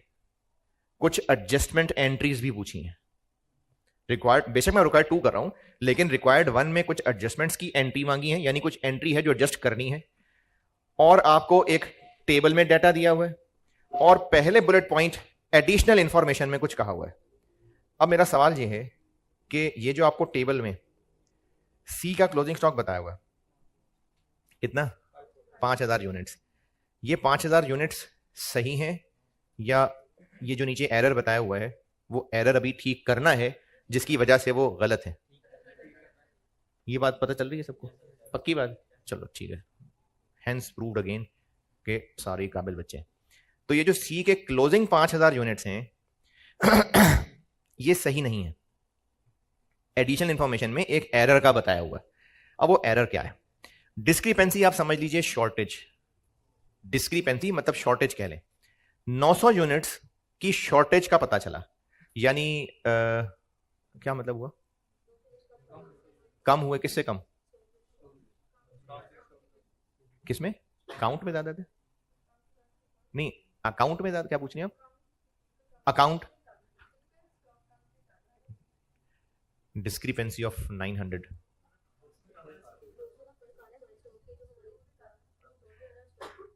कुछ एडजस्टमेंट एंट्रीज भी पूछी हैं। रिक्वायर्ड, बेशक मैं रिक्वायर्ड 2 कर रहा हूं, लेकिन रिक्वायर्ड 1 में कुछ एडजस्टमेंट्स की एंट्री मांगी है, यानी कुछ एंट्री है जो एडजस्ट करनी है, और आपको एक टेबल में डाटा दिया हुआ है, और पहले बुलेट पॉइंट एडिशनल इंफॉर्मेशन में कुछ कहा हुआ है। अब मेरा सवाल यह है कि ये जो आपको टेबल में सी का क्लोजिंग स्टॉक बताया हुआ है कितना, 5000 यूनिट्स, ये 5000 यूनिट्स सही हैं, या ये जो नीचे एरर बताया हुआ है वो एरर अभी ठीक करना है जिसकी वजह से वो गलत है? ये बात पता चल रही है सबको, पक्की बात? चलो ठीक है, हैंस प्रूव्ड अगेन के सारे काबिल बच्चे हैं। तो ये जो सी के क्लोजिंग 5000 यूनिट्स हैं ये सही नहीं है, एडिशनल इंफॉर्मेशन में एक एरर का बताया हुआ है। अब वो एरर क्या है? डिस्क्रिपेंसी आप समझ लीजिए शॉर्टेज, डिस्क्रिपेंसी मतलब शॉर्टेज कह लें। 900 यूनिट्स की शॉर्टेज का पता चला, यानी क्या मतलब हुआ? कम हुए, किससे कम? किसमें? काउंट में ज्यादा थे? नहीं, अकाउंट में ज्यादा, क्या पूछ रहे हैं आप? Account, discrepancy of 900।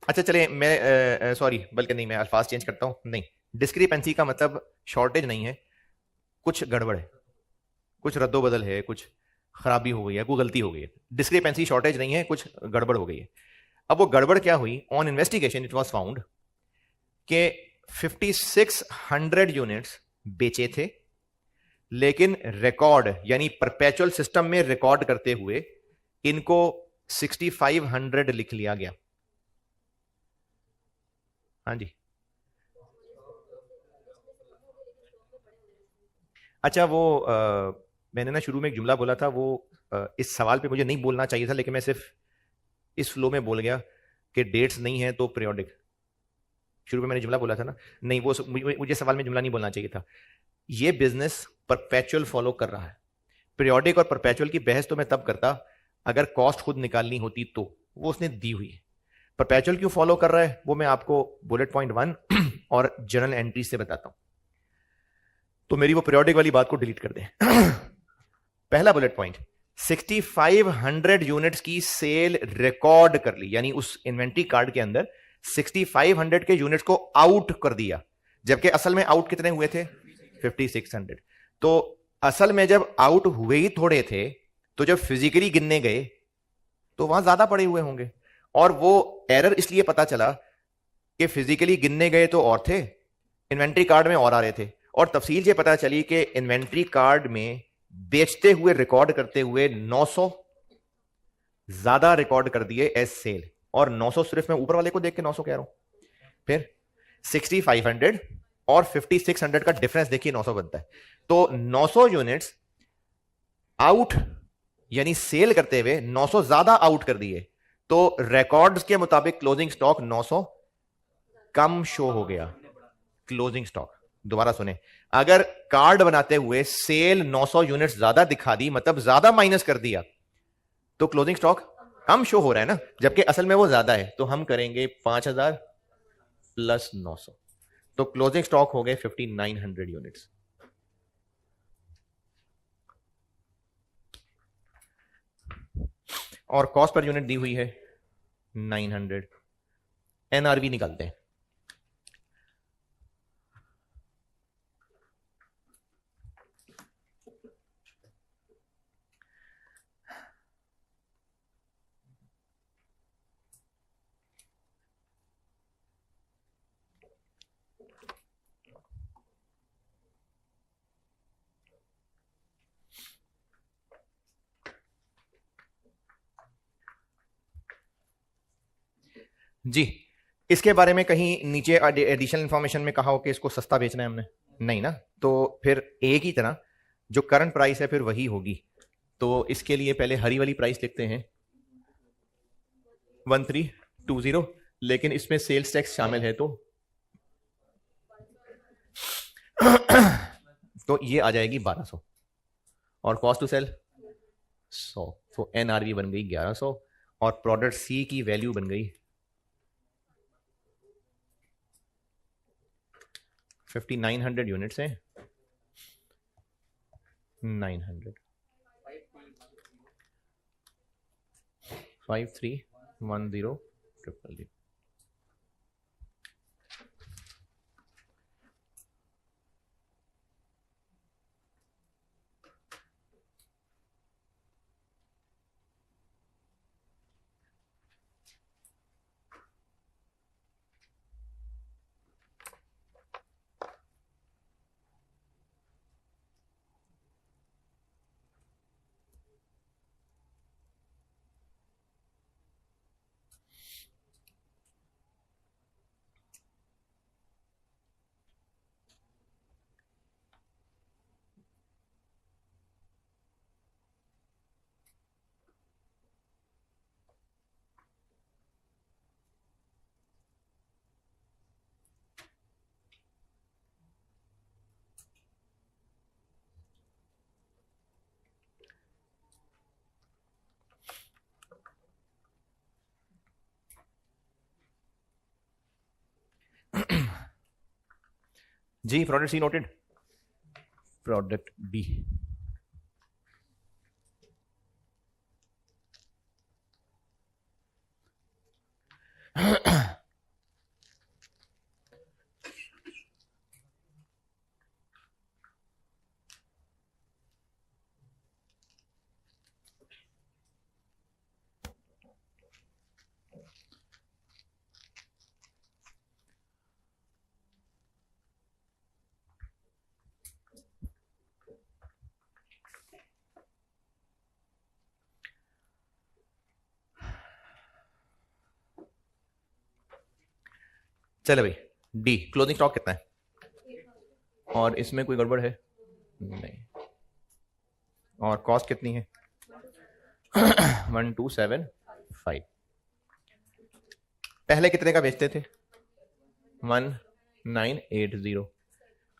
अच्छा चलिए, मैं सॉरी, बल्कि नहीं, मैं अल्फाज चेंज करता हूं। नहीं, डिस्क्रिपेंसी का मतलब शॉर्टेज नहीं है, कुछ गड़बड़ है, कुछ रद्दोबदल है, कुछ खराबी हो गई है, कोई गलती हो गई है। डिस्क्रिपेंसी शॉर्टेज नहीं है, कुछ गड़बड़ हो गई है। अब वो गड़बड़ क्या हुई? On investigation it was found के 5600 यूनिट्स बेचे थे, लेकिन रिकॉर्ड यानी परपेचुअल सिस्टम में रिकॉर्ड करते हुए इनको 6500 लिख लिया गया। हाँ जी, अच्छा वो मैंने ना शुरू में एक जुमला बोला था, वो इस सवाल पे मुझे नहीं बोलना चाहिए था, लेकिन मैं सिर्फ इस फ्लो में बोल गया कि डेट्स नहीं है तो पीरियोडिक। शुरू में मैंने जुमला बोला था ना, नहीं वो मुझे सवाल में जुमला नहीं बोलना चाहिए था। ये बिजनेस परपेचुअल फॉलो कर रहा है। पीरियोडिक और परपेचुअल की बहस तो मैं तब करता अगर कॉस्ट खुद निकालनी होती, तो वो उसने दी हुई है। परपेचुअल क्यों फॉलो कर रहा है वो मैं आपको बुलेट पॉइंट 1 और जर्नल एंट्री से बताता हूं। तो मेरी वो पीरियोडिक वाली बात को डिलीट कर दें। पहला बुलेट पॉइंट, 6500 यूनिट्स की सेल रिकॉर्ड कर ली, यानी उस इन्वेंट्री कार्ड के अंदर 6500 के यूनिट्स को आउट कर दिया, जबकि असल में आउट कितने हुए थे? 5600। तो असल में जब आउट हुए ही थोड़े थे, तो जब फिजिकली गिनने गए तो वहां ज्यादा पड़े हुए होंगे, और वो एरर इसलिए पता चला कि फिजिकली गिनने गए तो और थे, इन्वेंट्री कार्ड में और आ रहे थे, और तफसील ये पता चली कि इन्वेंट्री कार्ड में बेचते हुए रिकॉर्ड करते हुए 900 ज्यादा रिकॉर्ड कर दिए एज सेल, और 900 सिर्फ मैं ऊपर वाले को देख के 900 कह रहा हूं। फिर 6500 और 5600 का डिफरेंस देखिए 900 बनता है। तो 900 यूनिट्स आउट यानी सेल करते हुए 900 ज्यादा आउट कर दिए, तो रिकॉर्ड्स के मुताबिक क्लोजिंग स्टॉक 900 कम शो हो गया। क्लोजिंग स्टॉक, दोबारा सुने, अगर कार्ड बनाते हुए सेल 900 यूनिट्स ज्यादा दिखा दी, मतलब ज्यादा माइनस कर दिया, तो क्लोजिंग स्टॉक कम शो हो रहा है ना, जबकि असल में वो ज्यादा है। तो हम करेंगे 5000 प्लस 900, तो क्लोजिंग स्टॉक हो गए 5900 यूनिट्स। और कॉस्ट पर यूनिट दी हुई है 900। एनआरवी निकालते हैं। जी, इसके बारे में कहीं नीचे एडिशनल इंफॉर्मेशन में कहा हो कि इसको सस्ता बेचना है हमने? नहीं ना, तो फिर एक ही तरह जो करंट प्राइस है फिर वही होगी। तो इसके लिए पहले हरी वाली प्राइस लिखते हैं 1320, लेकिन इसमें सेल्स टैक्स शामिल है, तो ये आ जाएगी 1200, और कॉस्ट टू सेल 100। तो एनआरवी बन गई 1100, और प्रोडक्ट सी की वैल्यू बन गई 5900 यूनिट्स हैं, 900 5310 जी। Product C noted. Product B. चले भाई, डी क्लोजिंग स्टॉक कितना है? और इसमें कोई गड़बड़ है? नहीं। और कॉस्ट कितनी है? 1275। पहले कितने का बेचते थे? 1980।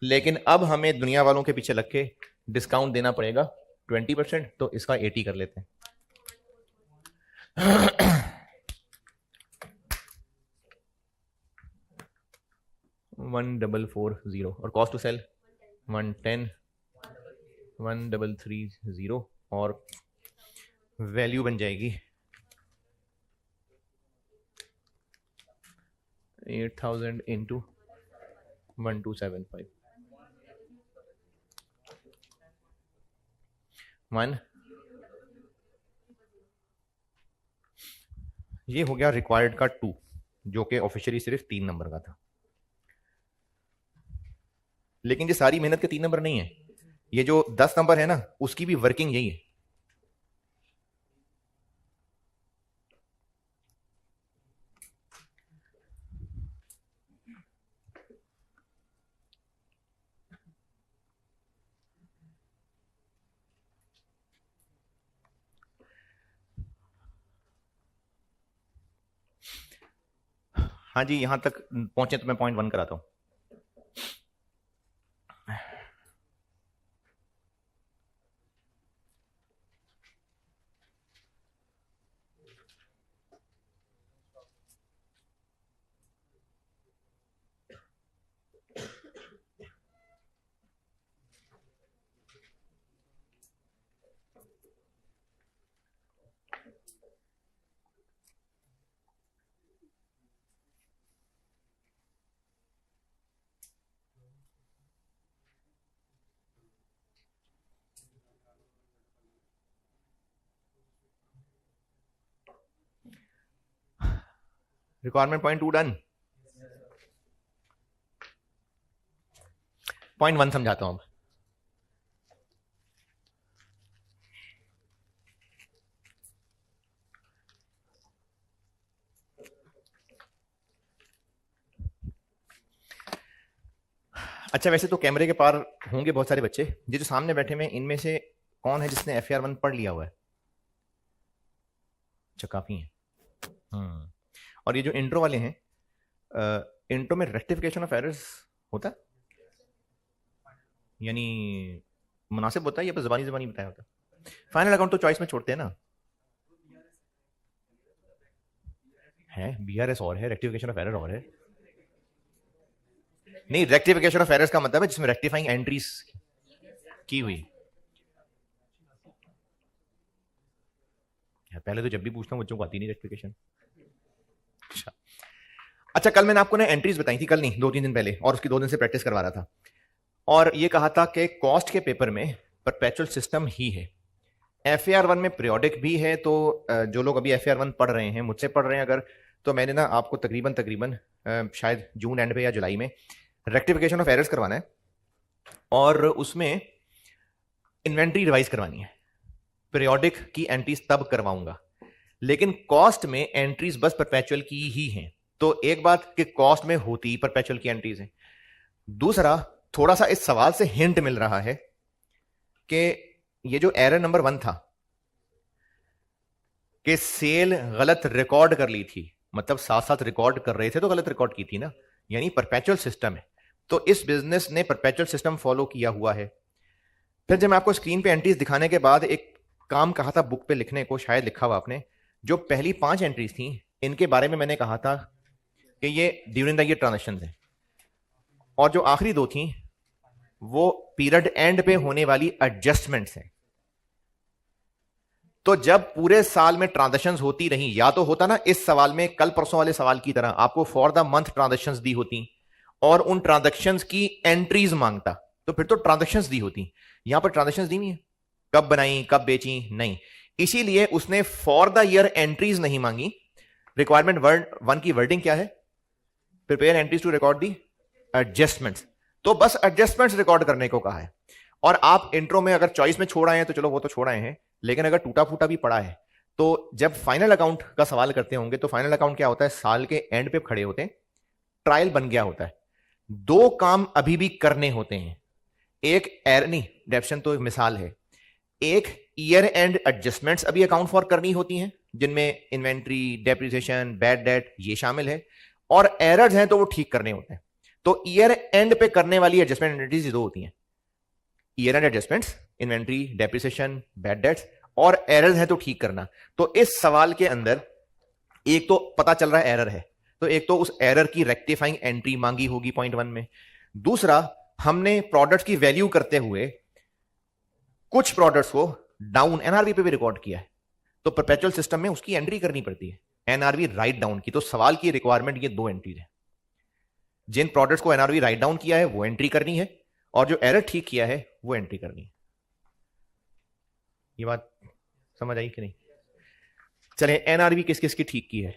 लेकिन अब हमें दुनिया वालों के पीछे लग के डिस्काउंट देना पड़ेगा 20%, तो इसका 80 कर लेते हैं। 1440 और कॉस्ट टू सेल 110 1330 और वैल्यू बन जाएगी 8000 इंटू 1275 1। ये हो गया रिक्वायर्ड का 2, जो कि ऑफिशियली सिर्फ 3 नंबर का था। लेकिन ये सारी मेहनत के 3 नंबर नहीं है, ये जो 10 नंबर है ना, उसकी भी वर्किंग यही है। हाँ जी, यहां तक पहुंचे तो मैं पॉइंट 1 कराता हूं। Requirement point 2 done. पॉइंट 1 समझाता हूं। अच्छा, वैसे तो कैमरे के पार होंगे बहुत सारे बच्चे। ये जो सामने बैठे हुए इनमें से कौन है जिसने FAR 1 पढ़ लिया हुआ है? अच्छा, काफी है। और ये जो इंट्रो वाले हैं, इंट्रो में रेक्टिफिकेशन ऑफ एरर्स होता है? यानी मुनासिब होता है या बस जबानी जबानी बताया होता है? फाइनल अकाउंट तो चॉइस में छोड़ते हैं ना। है BRS और है, रेक्टिफिकेशन ऑफ एरर और है। नहीं, रेक्टिफिकेशन ऑफ एरर्स का मतलब है जिसमें रेक्टिफाइंग एंट्रीज की हुई। यार पहले तो जब भी पूछता हूँ बच्चों को आती नहीं रेक्टिफिकेशन। अच्छा, कल मैंने आपको ना एंट्रीज बताई थी, कल नहीं 2-3 दिन पहले, और उसकी 2 दिन से प्रैक्टिस करवा रहा था, और ये कहा था कि कॉस्ट के पेपर में परपेचुअल सिस्टम ही है। FAR 1 में पीरियोडिक भी है। तो जो लोग अभी FAR 1 पढ़ रहे हैं, मुझसे पढ़ रहे हैं अगर, तो मैंने ना आपको तकरीबन शायद जून एंड पे या जुलाई में रेक्टिफिकेशन ऑफ एरर्स करवाना है, और उसमें इन्वेंट्री रिवाइज करवानी है। पीरियोडिक की एंट्रीज तब करवाऊंगा, लेकिन कॉस्ट में एंट्रीज बस परपेचुअल की ही हैं। तो एक बात कि कॉस्ट में होती परपेचुअल की एंट्रीज हैं। दूसरा, थोड़ा सा इस सवाल से हिंट मिल रहा है कि ये जो एरर नंबर 1 था कि सेल गलत रिकॉर्ड कर ली थी, मतलब साथ साथ रिकॉर्ड कर रहे थे तो गलत रिकॉर्ड की थी ना, यानी परपेचुअल सिस्टम है। तो इस बिजनेस ने परपेचुअल सिस्टम फॉलो किया हुआ है। फिर जब मैं आपको स्क्रीन पे एंट्रीज दिखाने के बाद एक काम कहा था बुक पे लिखने को, शायद लिखा हुआ आपने, जो पहली 5 एंट्रीज थी इनके बारे में मैंने कहा था कि ये ड्यूरिंग द ईयर ट्रांजेक्शन है, और जो आखिरी 2 थी वो पीरियड एंड पे होने वाली एडजस्टमेंट्स हैं। तो जब पूरे साल में ट्रांजेक्शंस होती रही, या तो होता ना इस सवाल में, कल परसों वाले सवाल की तरह आपको फॉर द मंथ ट्रांजेक्शंस दी होती और उन ट्रांजेक्शंस की एंट्रीज मांगता, तो फिर तो ट्रांजेक्शंस दी होती। यहां पर ट्रांजेक्शंस दी नहीं है, कब बनाई कब बेची नहीं, इसीलिए उसने फॉर द ईयर एंट्रीज नहीं मांगी। रिक्वायरमेंट 1 की वर्डिंग क्या है? Prepare entries to record the adjustments. तो बस एडजस्टमेंट्स रिकॉर्ड करने को कहा है। और आप इंट्रो में अगर चॉइस में छोड़ आए हैं तो चलो वो तो छोड़ आए हैं, लेकिन अगर टूटा फूटा भी पड़ा है तो जब फाइनल अकाउंट का सवाल करते होंगे तो फाइनल अकाउंट क्या होता है? साल के एंड पे खड़े होते हैं, ट्रायल बन गया होता है, 2 काम अभी भी करने होते हैं। एक एरनी डेप्शन तो एक मिसाल है, एक ईयर एंड एडजस्टमेंट्स अभी अकाउंट फॉर करनी होती हैं, जिनमें इन्वेंट्री, डेप्रिसिएशन, बैड डेट ये शामिल है, और एरर्स हैं तो वो ठीक करने होते हैं। तो ईयर एंड पे करने वाली एडजस्टमेंट एंट्रीज 2 होती हैं, year and adjustments, inventory, depreciation, bad debts, और एरर्स हैं तो ठीक करना। तो इस सवाल के अंदर एक तो पता चल रहा है एरर है, तो एक तो उस एरर की रेक्टिफाइंग एंट्री मांगी होगी पॉइंट 1 में। दूसरा, हमने प्रोडक्ट्स की वैल्यू करते हुए कुछ प्रोडक्ट्स को डाउन एनआरवी पे भी रिकॉर्ड किया है, तो परपेचुअल सिस्टम में उसकी एंट्री करनी पड़ती है, एनआरवी राइट डाउन की। तो सवाल की रिक्वायरमेंट ये 2 एंट्रीज है, जिन प्रोडक्ट्स को एनआरवी राइट डाउन किया है वो एंट्री करनी है, और जो एरर ठीक किया है वो एंट्री करनी है। ये बात समझ आई कि नहीं? चले, एनआरवी किस किस की ठीक की है?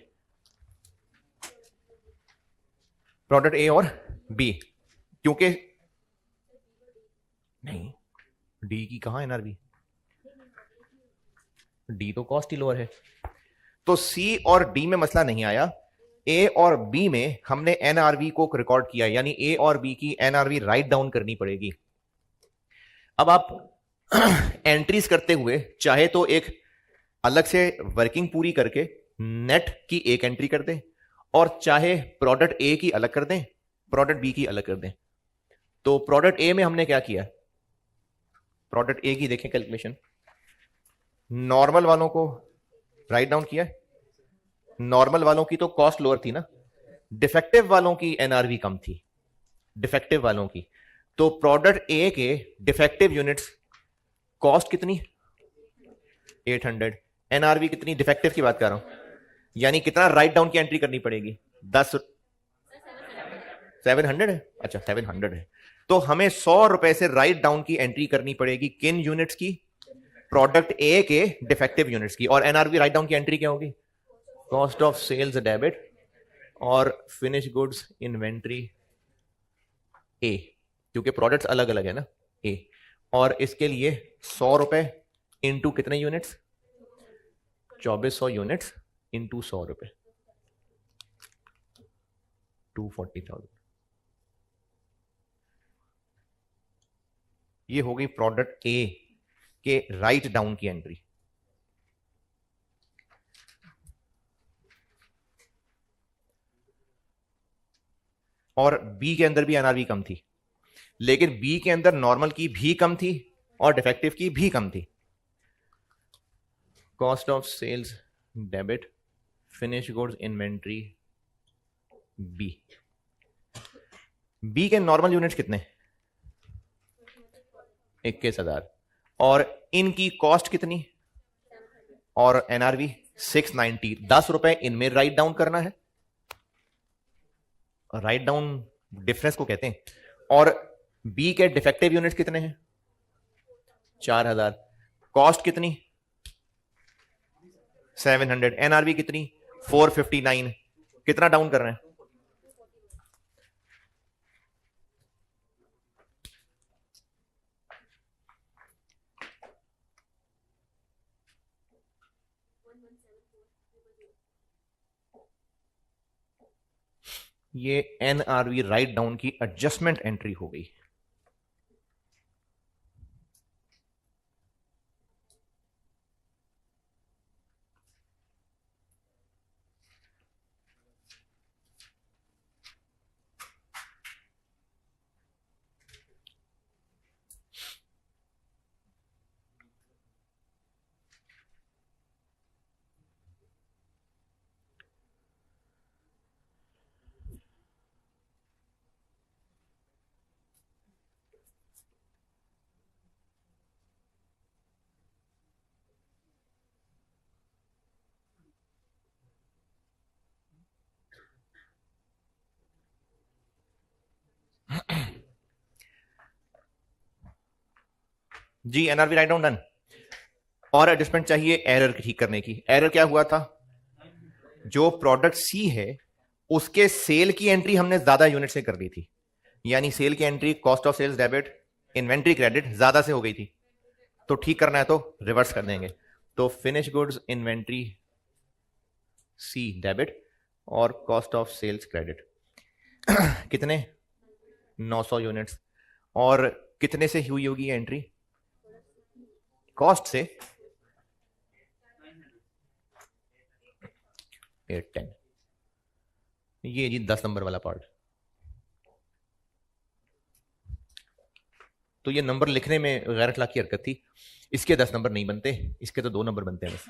प्रोडक्ट ए और बी, क्योंकि नहीं, डी की कहां एनआरवी? डी तो कॉस्ट ही लोअर है, तो सी और डी में मसला नहीं आया। ए और बी में हमने एनआरवी को रिकॉर्ड किया, यानी ए और बी की एनआरवी राइट डाउन करनी पड़ेगी। अब आप एंट्रीज करते हुए चाहे तो एक अलग से वर्किंग पूरी करके नेट की एक एंट्री कर दें, और चाहे प्रोडक्ट ए की अलग कर दें, प्रोडक्ट बी की अलग कर दें। तो प्रोडक्ट ए में हमने क्या किया? प्रोडक्ट ए की देखें कैलकुलेशन, नॉर्मल वालों को राइट डाउन किया। नॉर्मल वालों की तो कॉस्ट लोअर थी ना, डिफेक्टिव वालों की एनआरवी कम थी, डिफेक्टिव वालों की। तो प्रोडक्ट ए के डिफेक्टिव यूनिट्स कॉस्ट कितनी? 800, एनआरवी कितनी? डिफेक्टिव की बात कर रहा हूं, यानी कितना राइट डाउन की एंट्री करनी पड़ेगी? 10, 700 है। अच्छा 700 है, तो हमें 100 रुपए से राइट डाउन की एंट्री करनी पड़ेगी। किन यूनिट्स की? प्रोडक्ट ए के डिफेक्टिव यूनिट्स की। और एनआरवी राइट डाउन की एंट्री क्या होगी? कॉस्ट ऑफ सेल्स डेबिट और फिनिश गुड्स इन्वेंट्री ए, क्योंकि प्रोडक्ट्स अलग अलग है ना ए। और इसके लिए 100 रुपए इंटू कितने यूनिट्स? 2400 यूनिट्स इंटू 100 रुपए, 240,000। ये हो गई प्रोडक्ट ए के राइट डाउन की एंट्री। और बी के अंदर भी एनआरवी कम थी, लेकिन बी के अंदर नॉर्मल की भी कम थी और डिफेक्टिव की भी कम थी। Cost of sales debit finish goods inventory B, B के नॉर्मल यूनिट्स कितने? 21,000, और इनकी कॉस्ट कितनी? और एनआरवी 690, 10 रुपए इनमें राइट डाउन करना है, राइट डाउन डिफरेंस को कहते हैं। और बी के डिफेक्टिव यूनिट्स कितने हैं? 4000। कॉस्ट कितनी? 700। एनआरवी कितनी? 459। कितना डाउन कर रहे हैं? ये एनआरवी राइट डाउन की एडजस्टमेंट एंट्री हो गई। जी एनआरवी राइट डाउन डन। और एडजस्टमेंट चाहिए एरर ठीक करने की। एरर क्या हुआ था? जो प्रोडक्ट सी है उसके सेल की एंट्री हमने ज्यादा यूनिट से कर दी थी, यानी सेल की entry cost of sales debit inventory credit ज्यादा से हो गई थी। तो ठीक करना है तो रिवर्स कर देंगे। तो फिनिश गुड्स इन्वेंट्री सी डेबिट और कॉस्ट ऑफ सेल्स क्रेडिट कितने? 900 यूनिट्स। और कितने से हुई होगी एंट्री? कॉस्ट से 810। ये जी 10 नंबर वाला पार्ट। तो ये नंबर लिखने में गैर अखलाकी हरकत थी। इसके 10 नंबर नहीं बनते, इसके तो 2 नंबर बनते हैं बस।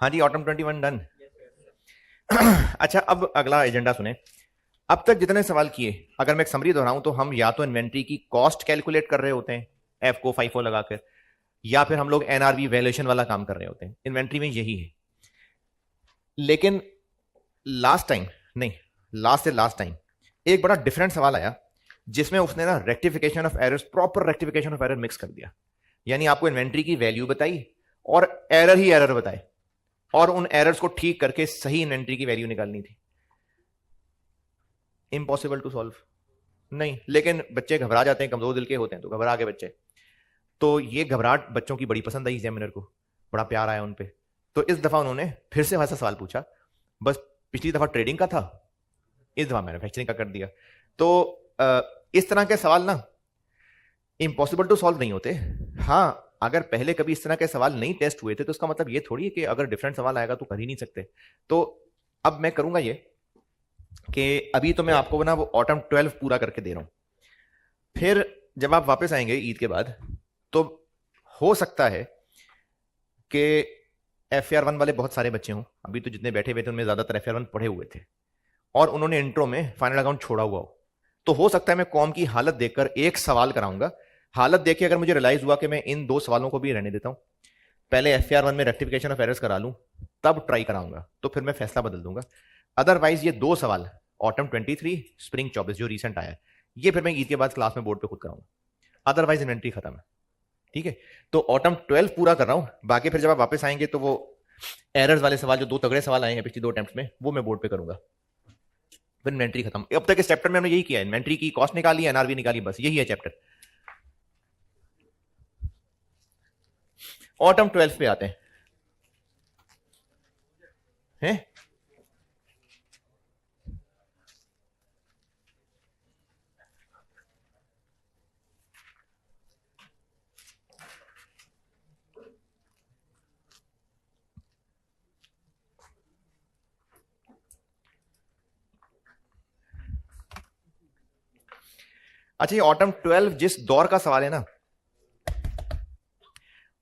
हाँ जी ऑटम 21 डन। अच्छा अब अगला एजेंडा सुने। अब तक जितने सवाल किए, अगर मैं एक समरी दोहराऊं तो हम या तो इन्वेंट्री की कॉस्ट कैलकुलेट कर रहे होते हैं एफ को फाइफो लगाकर, या फिर हम लोग एनआरवी वैल्यूएशन वाला काम कर रहे होते हैं। इन्वेंट्री में यही है। लेकिन लास्ट टाइम नहीं, लास्ट से लास्ट टाइम एक बड़ा डिफरेंट सवाल आया जिसमें उसने ना rectification of errors, proper rectification of error mix कर दिया। यानी आपको इन्वेंट्री की वैल्यू बताई और एरर ही एरर बताए, और उन एरर्स को ठीक करके सही इन्वेंट्री की वैल्यू निकालनी थी। इम्पॉसिबल टू सॉल्व नहीं, लेकिन बच्चे घबरा जाते हैं, कमजोर दिल के होते हैं तो घबरा के बच्चे। तो ये घबराहट बच्चों की बड़ी पसंद आई एग्जामिनर को, बड़ा प्यार आया उन पे। तो इस दफा उन्होंने फिर से वैसा सवाल पूछा। बस पिछली दफा ट्रेडिंग का था, इस दफा मैन्युफैक्चरिंग का कर दिया। तो इस तरह के सवाल ना इम्पॉसिबल टू सॉल्व नहीं होते। हाँ, अगर पहले कभी इस तरह के सवाल नहीं टेस्ट हुए थे तो उसका मतलब ये थोड़ी है कि अगर डिफरेंट सवाल आएगा तो कर ही नहीं सकते। तो अब मैं करूंगा ये कि अभी तो मैं आपको ना वो ऑटम 12 पूरा करके दे रहा हूं। फिर जब आप वापस आएंगे ईद के बाद तो हो सकता है कि FAR1 वाले बहुत सारे बच्चे हों। अभी तो जितने बैठे हुए थे उनमें ज्यादातर FAR1 पढ़े हुए थे और उन्होंने इंट्रो में फाइनल अकाउंट छोड़ा हुआ हो। तो हो सकता है मैं कॉम की हालत देखकर एक सवाल कराऊंगा। हालत देखे अगर मुझे रियलाइज हुआ कि मैं इन 2 सवालों को भी रहने देता हूं, पहले FAR1 में रेक्टिफिकेशन ऑफ एरर्स करा लूं, तब ट्राई कराऊंगा, तो फिर मैं फैसला बदल दूंगा। अदरवाइज ये 2 सवाल ऑटम 23, स्प्रिंग 24 जो रिसेंट आया है, ये फिर मैं ईद के बाद क्लास में बोर्ड पे खुद कराऊंगा। अदरवाइज इन्वेंट्री खत्म है। ठीक है, तो ऑटम 12 पूरा कर रहा हूं। बाकी फिर जब आप वापस आएंगे तो वो एरर्स वाले सवाल, जो 2 तगड़े सवाल आए हैं पिछली 2 अटेम्प्ट में, वो मैं बोर्ड पे करूंगा। फिर इन्वेंट्री खत्म। अब तक इस चैप्टर में हमने यही किया, इन्वेंट्री की कॉस्ट निकाली, एनआरवी निकाली, बस यही है चैप्टर। ऑटम 12 पे आते हैं। अच्छा, ये ऑटम 12 जिस दौर का सवाल है ना,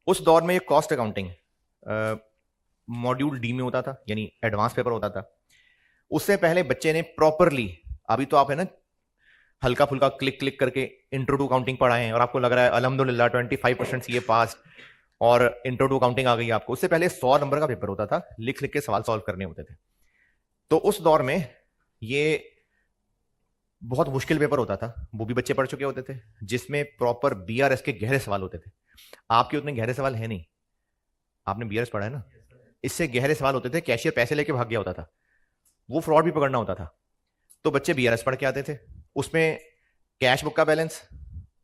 उस दौर में ये कॉस्ट अकाउंटिंग मॉड्यूल डी में होता था, यानी एडवांस पेपर होता था। उससे पहले बच्चे ने प्रॉपरली, अभी तो आप है ना हल्का फुल्का क्लिक क्लिक करके इंट्रो टू काउंटिंग पढ़ाए हैं और आपको लग रहा है अल्हम्दुलिल्लाह 25% सीए पास और इंट्रो टू काउंटिंग आ गई आपको। उससे पहले 100 नंबर का पेपर होता था, लिख लिख के सवाल सॉल्व करने होते थे। तो उस दौर में ये बहुत मुश्किल पेपर होता था, वो भी बच्चे पढ़ चुके होते थे, जिसमें प्रॉपर बीआरएस के गहरे सवाल होते थे। आपके उतने गहरे सवाल है नहीं, आपने बीआरएस पढ़ा है ना, इससे गहरे सवाल होते थे। कैशियर पैसे लेके भाग गया होता था, वो फ्रॉड भी पकड़ना होता था। तो बच्चे बीआरएस पढ़ के आते थे, उसमें कैश बुक का बैलेंस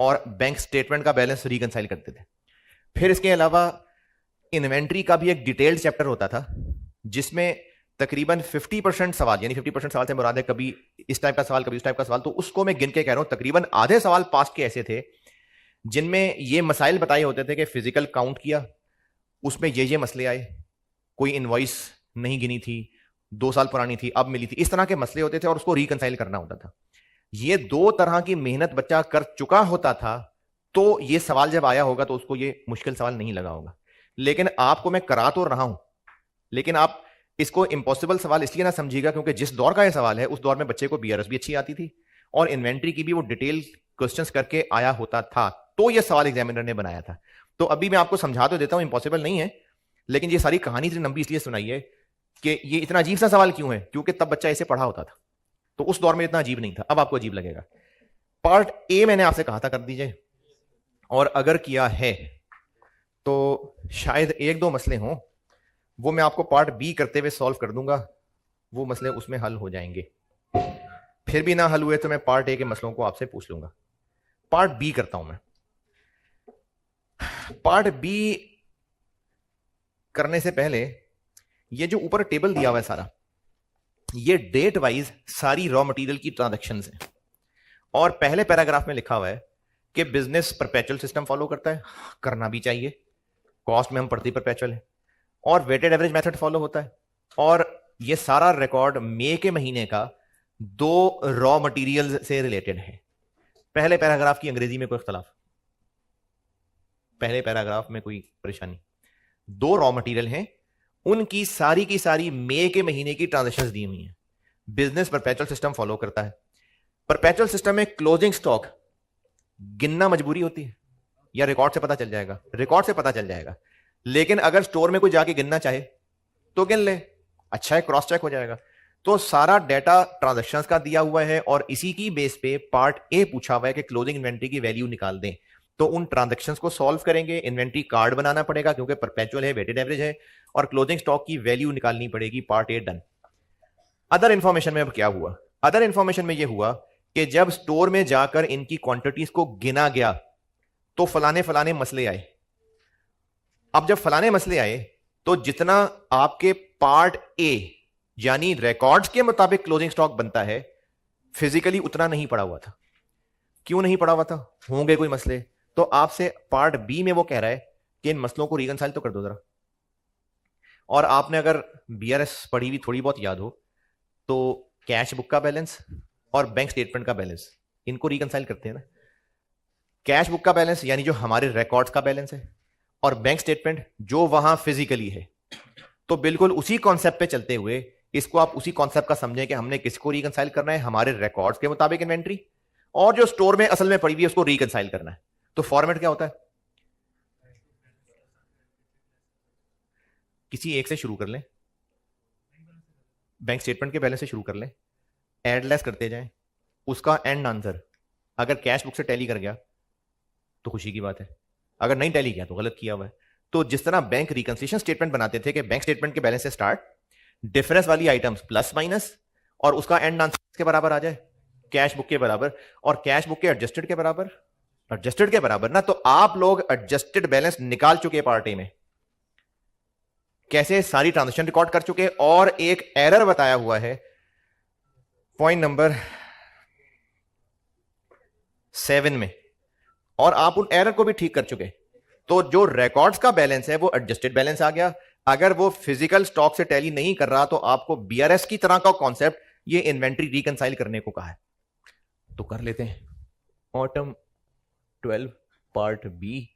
और बैंक स्टेटमेंट का बैलेंस रिकंसाइल करते थे। फिर इसके अलावा इन्वेंट्री का भी एक डिटेल्ड चैप्टर होता था, जिसमें तकरीबन 50% सवाल, यानी 50% सवाल से मुराद है कभी इस टाइप का सवाल कभी उस टाइप का सवाल, तो उसको मैं गिन के कह रहा हूं तकरीबन आधे सवाल पास के ऐसे थे जिनमें ये मसाइल बताए होते थे कि फिजिकल काउंट किया, उसमें ये मसले आए, कोई इनवॉइस नहीं गिनी थी, 2 साल पुरानी थी अब मिली थी, इस तरह के मसले होते थे और उसको रिकंसाइल करना होता था। ये 2 तरह की मेहनत बच्चा कर चुका होता था, तो ये सवाल जब आया होगा तो उसको ये मुश्किल सवाल नहीं लगा होगा। लेकिन आपको मैं करा तो रहा हूं, लेकिन आप इसको इंपॉसिबल सवाल इसलिए ना समझिएगा क्योंकि जिस दौर का ये सवाल है उस दौर में बच्चे को बीआरएस भी अच्छी आती थी और इन्वेंट्री की भी वो डिटेल क्वेश्चंस करके आया होता था, तो ये सवाल एग्जामिनर ने बनाया था। तो अभी मैं आपको समझा तो देता हूं, इंपॉसिबल नहीं है, लेकिन ये सारी कहानी इतनी लंबी इसलिए सुनाई है कि ये इतना अजीब सा सवाल क्यों है, क्योंकि तब बच्चा इसे पढ़ा होता था, तो उस दौर में इतना अजीब नहीं था, अब आपको अजीब लगेगा। पार्ट ए मैंने आपसे कहा था कर दीजिए, और अगर किया है तो शायद 1-2 मसले हों, वो मैं आपको पार्ट बी करते हुए सॉल्व कर दूंगा, वो मसले उसमें हल हो जाएंगे। फिर भी ना हल हुए तो मैं पार्ट ए के मसलों को आपसे पूछ लूंगा। पार्ट बी करता हूं मैं। पार्ट बी करने से पहले ये जो ऊपर टेबल दिया हुआ है सारा, ये डेट वाइज सारी रॉ मटेरियल की ट्रांजैक्शंस हैं, और पहले पैराग्राफ में लिखा हुआ है कि बिजनेस परपेचुअल सिस्टम फॉलो करता है, करना भी चाहिए, कॉस्ट में हम पढ़ते परपेचुअल है, और वेटेड एवरेज मेथड फॉलो होता है, और ये सारा रिकॉर्ड मई के महीने का 2 रॉ मटेरियल से रिलेटेड है। पहले पैराग्राफ की अंग्रेजी में कोई इख्तलाफ, पहले पैराग्राफ में कोई परेशानी, 2 रॉ मटेरियल हैं, उनकी सारी की सारी मई के महीने की ट्रांजेक्शंस दी हुई हैं। बिजनेस परपेचुअल सिस्टम फॉलो करता है। परपेचुअल सिस्टम में क्लोजिंग स्टॉक गिनना मजबूरी होती है, या रिकॉर्ड से पता चल जाएगा? रिकॉर्ड से पता चल जाएगा, लेकिन अगर स्टोर में कोई जाके गिनना चाहे तो गिन ले, अच्छा है, क्रॉस चेक हो जाएगा। तो सारा डाटा ट्रांजैक्शंस का दिया हुआ है, और इसी की बेस पे पार्ट ए पूछा हुआ है कि क्लोजिंग इन्वेंट्री की वैल्यू निकाल दें। तो उन ट्रांजैक्शंस को सॉल्व करेंगे, इन्वेंट्री कार्ड बनाना पड़ेगा क्योंकि परपेचुअल है, वेटेड एवरेज है, और क्लोजिंग स्टॉक की वैल्यू निकालनी पड़ेगी। Part A done. Other information में अब क्या हुआ? अदर इंफॉर्मेशन में यह हुआ कि जब स्टोर में जाकर इनकी क्वांटिटीज को गिना गया तो फलाने फलाने मसले आए। अब जब फलाने मसले आए तो जितना आपके पार्ट ए यानी रिकॉर्ड्स के मुताबिक क्लोजिंग स्टॉक बनता है, फिजिकली उतना नहीं पड़ा हुआ था। क्यों नहीं पड़ा हुआ था? होंगे कोई मसले, तो आपसे पार्ट बी में वो कह रहा है कि इन मसलों को रिकंसाइल तो कर दो जरा। और आपने अगर बीआरएस पढ़ी हुई थोड़ी बहुत याद हो तो कैश बुक का बैलेंस और बैंक स्टेटमेंट का बैलेंस, इनको रिकंसाइल करते हैं ना। कैश बुक का बैलेंस यानी जो हमारे रिकॉर्ड्स का बैलेंस है, और बैंक स्टेटमेंट जो वहां फिजिकली है। तो बिल्कुल उसी कॉन्सेप्ट पे चलते हुए इसको आप उसी कॉन्सेप्ट का समझें कि हमने किसको रिकंसाइल करना है, हमारे रिकॉर्ड्स के मुताबिक इन्वेंट्री, और जो स्टोर में असल में पड़ी हुई है उसको रिकंसाइल करना है। तो फॉर्मेट क्या होता है? किसी एक से शुरू कर लें, बैंक स्टेटमेंट के बैलेंस से शुरू कर लें, एड लेस करते जाएं, उसका एंड आंसर अगर कैश बुक से टैली कर गया तो खुशी की बात है, अगर नहीं टैली किया तो गलत किया हुआ है। तो जिस तरह बैंक रिकंसिलिएशन स्टेटमेंट बनाते थे कि बैंक स्टेटमेंट के बैलेंस से स्टार्ट, डिफरेंस वाली आइटम्स प्लस माइनस, और उसका एंड आंसर के बराबर आ जाए, कैश बुक के बराबर, और कैश बुक के एडजस्टेड के बराबर, एडजस्टेड के बराबर ना। तो आप लोग एडजस्टेड बैलेंस निकाल चुके पार्ट ए में, कैसे सारी ट्रांजेक्शन रिकॉर्ड कर चुके, और एक एरर बताया हुआ है पॉइंट नंबर 7 में, और आप उन एरर को भी ठीक कर चुके। तो जो रिकॉर्ड्स का बैलेंस है वो एडजस्टेड बैलेंस आ गया। अगर वो फिजिकल स्टॉक से टैली नहीं कर रहा तो आपको बीआरएस की तरह का कॉन्सेप्ट ये इन्वेंट्री रिकंसाइल करने को कहा है। तो कर लेते हैं। ऑटम 12 पार्ट बी,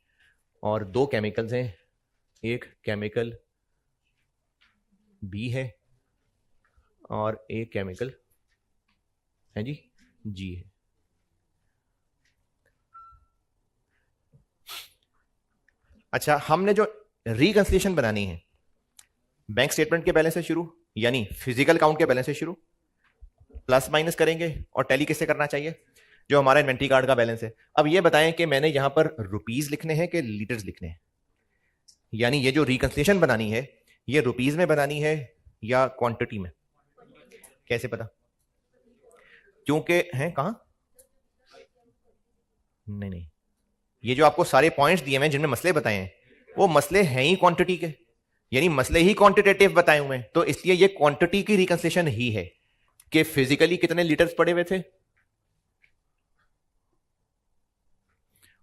और 2 केमिकल्स हैं, एक केमिकल बी है और ए केमिकल है जी जी है। अच्छा, हमने जो रिकंसिलिएशन बनानी है बैंक स्टेटमेंट के बैलेंस से शुरू, यानी फिजिकल अकाउंट के बैलेंस से शुरू, प्लस माइनस करेंगे और टैली किससे करना चाहिए, जो हमारा इन्वेंट्री कार्ड का बैलेंस है। अब ये बताएं कि मैंने यहां पर रुपीज लिखने हैं कि लीटर्स लिखने हैं, यानी ये जो रिकंसिलिएशन बनानी है ये रुपीज में बनानी है या क्वांटिटी में, कैसे पता? क्योंकि हैं कहां, नहीं नहीं, ये जो आपको सारे पॉइंट्स दिए हुए हैं जिनमें मसले बताए हैं वो मसले हैं ही क्वांटिटी के, यानी मसले ही क्वांटिटेटिव बताए हुए हैं, तो इसलिए ये क्वांटिटी की रिकंसिलिएशन ही है कि फिजिकली कितने लीटर्स पड़े हुए थे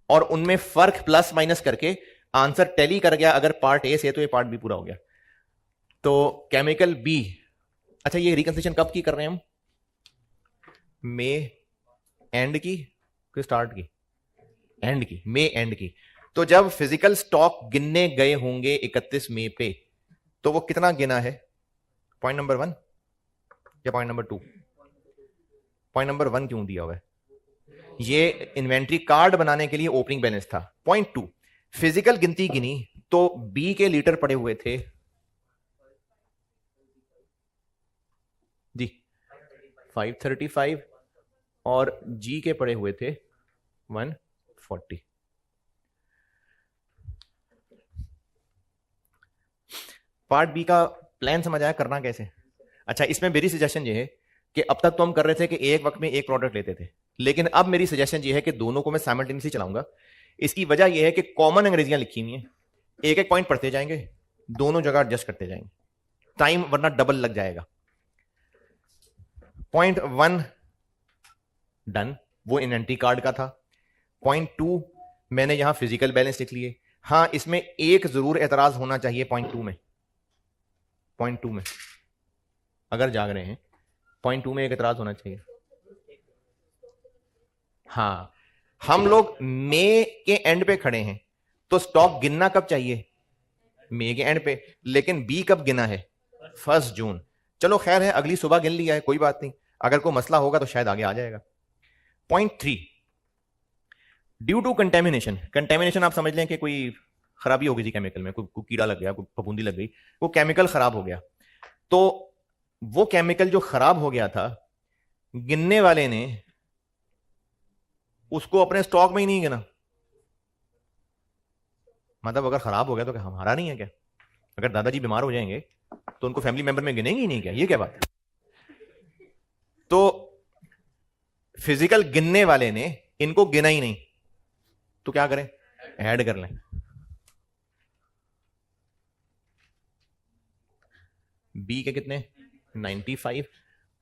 और उनमें फर्क प्लस माइनस करके आंसर टैली कर गया। अगर पार्ट ए से तो ये पार्ट बी पूरा हो गया। तो केमिकल बी, अच्छा ये रिकंसिलिएशन कब की कर रहे हैं हम, मे एंड की कि स्टार्ट की, एंड की, मे एंड की। तो जब फिजिकल स्टॉक गिनने गए होंगे 31 मई पे, तो वो कितना गिना है, पॉइंट नंबर 1 या पॉइंट नंबर 2? पॉइंट नंबर 1 क्यों दिया हुआ है, ये इन्वेंट्री कार्ड बनाने के लिए ओपनिंग बैलेंस था। पॉइंट 2 फिजिकल गिनती गिनी तो बी के लीटर पड़े हुए थे जी 535 और जी के पड़े हुए थे 140। पार्ट बी का प्लान समझ आया, करना कैसे? अच्छा, इसमें मेरी सजेशन ये है कि अब तक तो हम कर रहे थे कि एक वक्त में एक प्रोडक्ट लेते थे, लेकिन अब मेरी सजेशन ये है कि दोनों को मैं साइमल्टेनियसली चलाऊंगा। इसकी वजह यह है कि कॉमन अंग्रेजियां लिखी हुई हैं, एक एक पॉइंट पढ़ते जाएंगे, दोनों जगह एडजस्ट करते जाएंगे, टाइम वरना डबल लग जाएगा। पॉइंट 1 डन, वो इन्वेंट्री कार्ड का था। पॉइंट 2 मैंने यहां फिजिकल बैलेंस लिख लिए। हां, इसमें एक जरूर एतराज होना चाहिए पॉइंट 2 में, पॉइंट 2 में अगर जाग रहे हैं, पॉइंट 2 में एक एतराज होना चाहिए। हां, हम लोग मई के एंड पे खड़े हैं, तो स्टॉक गिनना कब चाहिए, मई के एंड पे, लेकिन बी कब गिना है, 1 जून। चलो खैर है, अगली सुबह गिन लिया है, कोई बात नहीं, अगर कोई मसला होगा तो शायद आगे आ जाएगा। Point 3 due to contamination, contamination आप समझ लें कि कोई खराबी हो गई थी केमिकल में, कोई कीड़ा लग गया, कोई फफूंदी लग गई, वो केमिकल खराब हो गया। तो वो केमिकल जो खराब हो गया था, गिनने वाले ने उसको अपने स्टॉक में ही नहीं गिना। मतलब अगर खराब हो गया तो क्या हमारा नहीं है क्या? अगर दादाजी बीमार हो जाएंगे तो उनको फैमिली मेंबर में गिनेंगे ही नहीं क्या? ये क्या बात है? तो फिजिकल गिनने वाले ने इनको गिना ही नहीं, तो क्या करें, ऐड कर लें। बी के कितने 95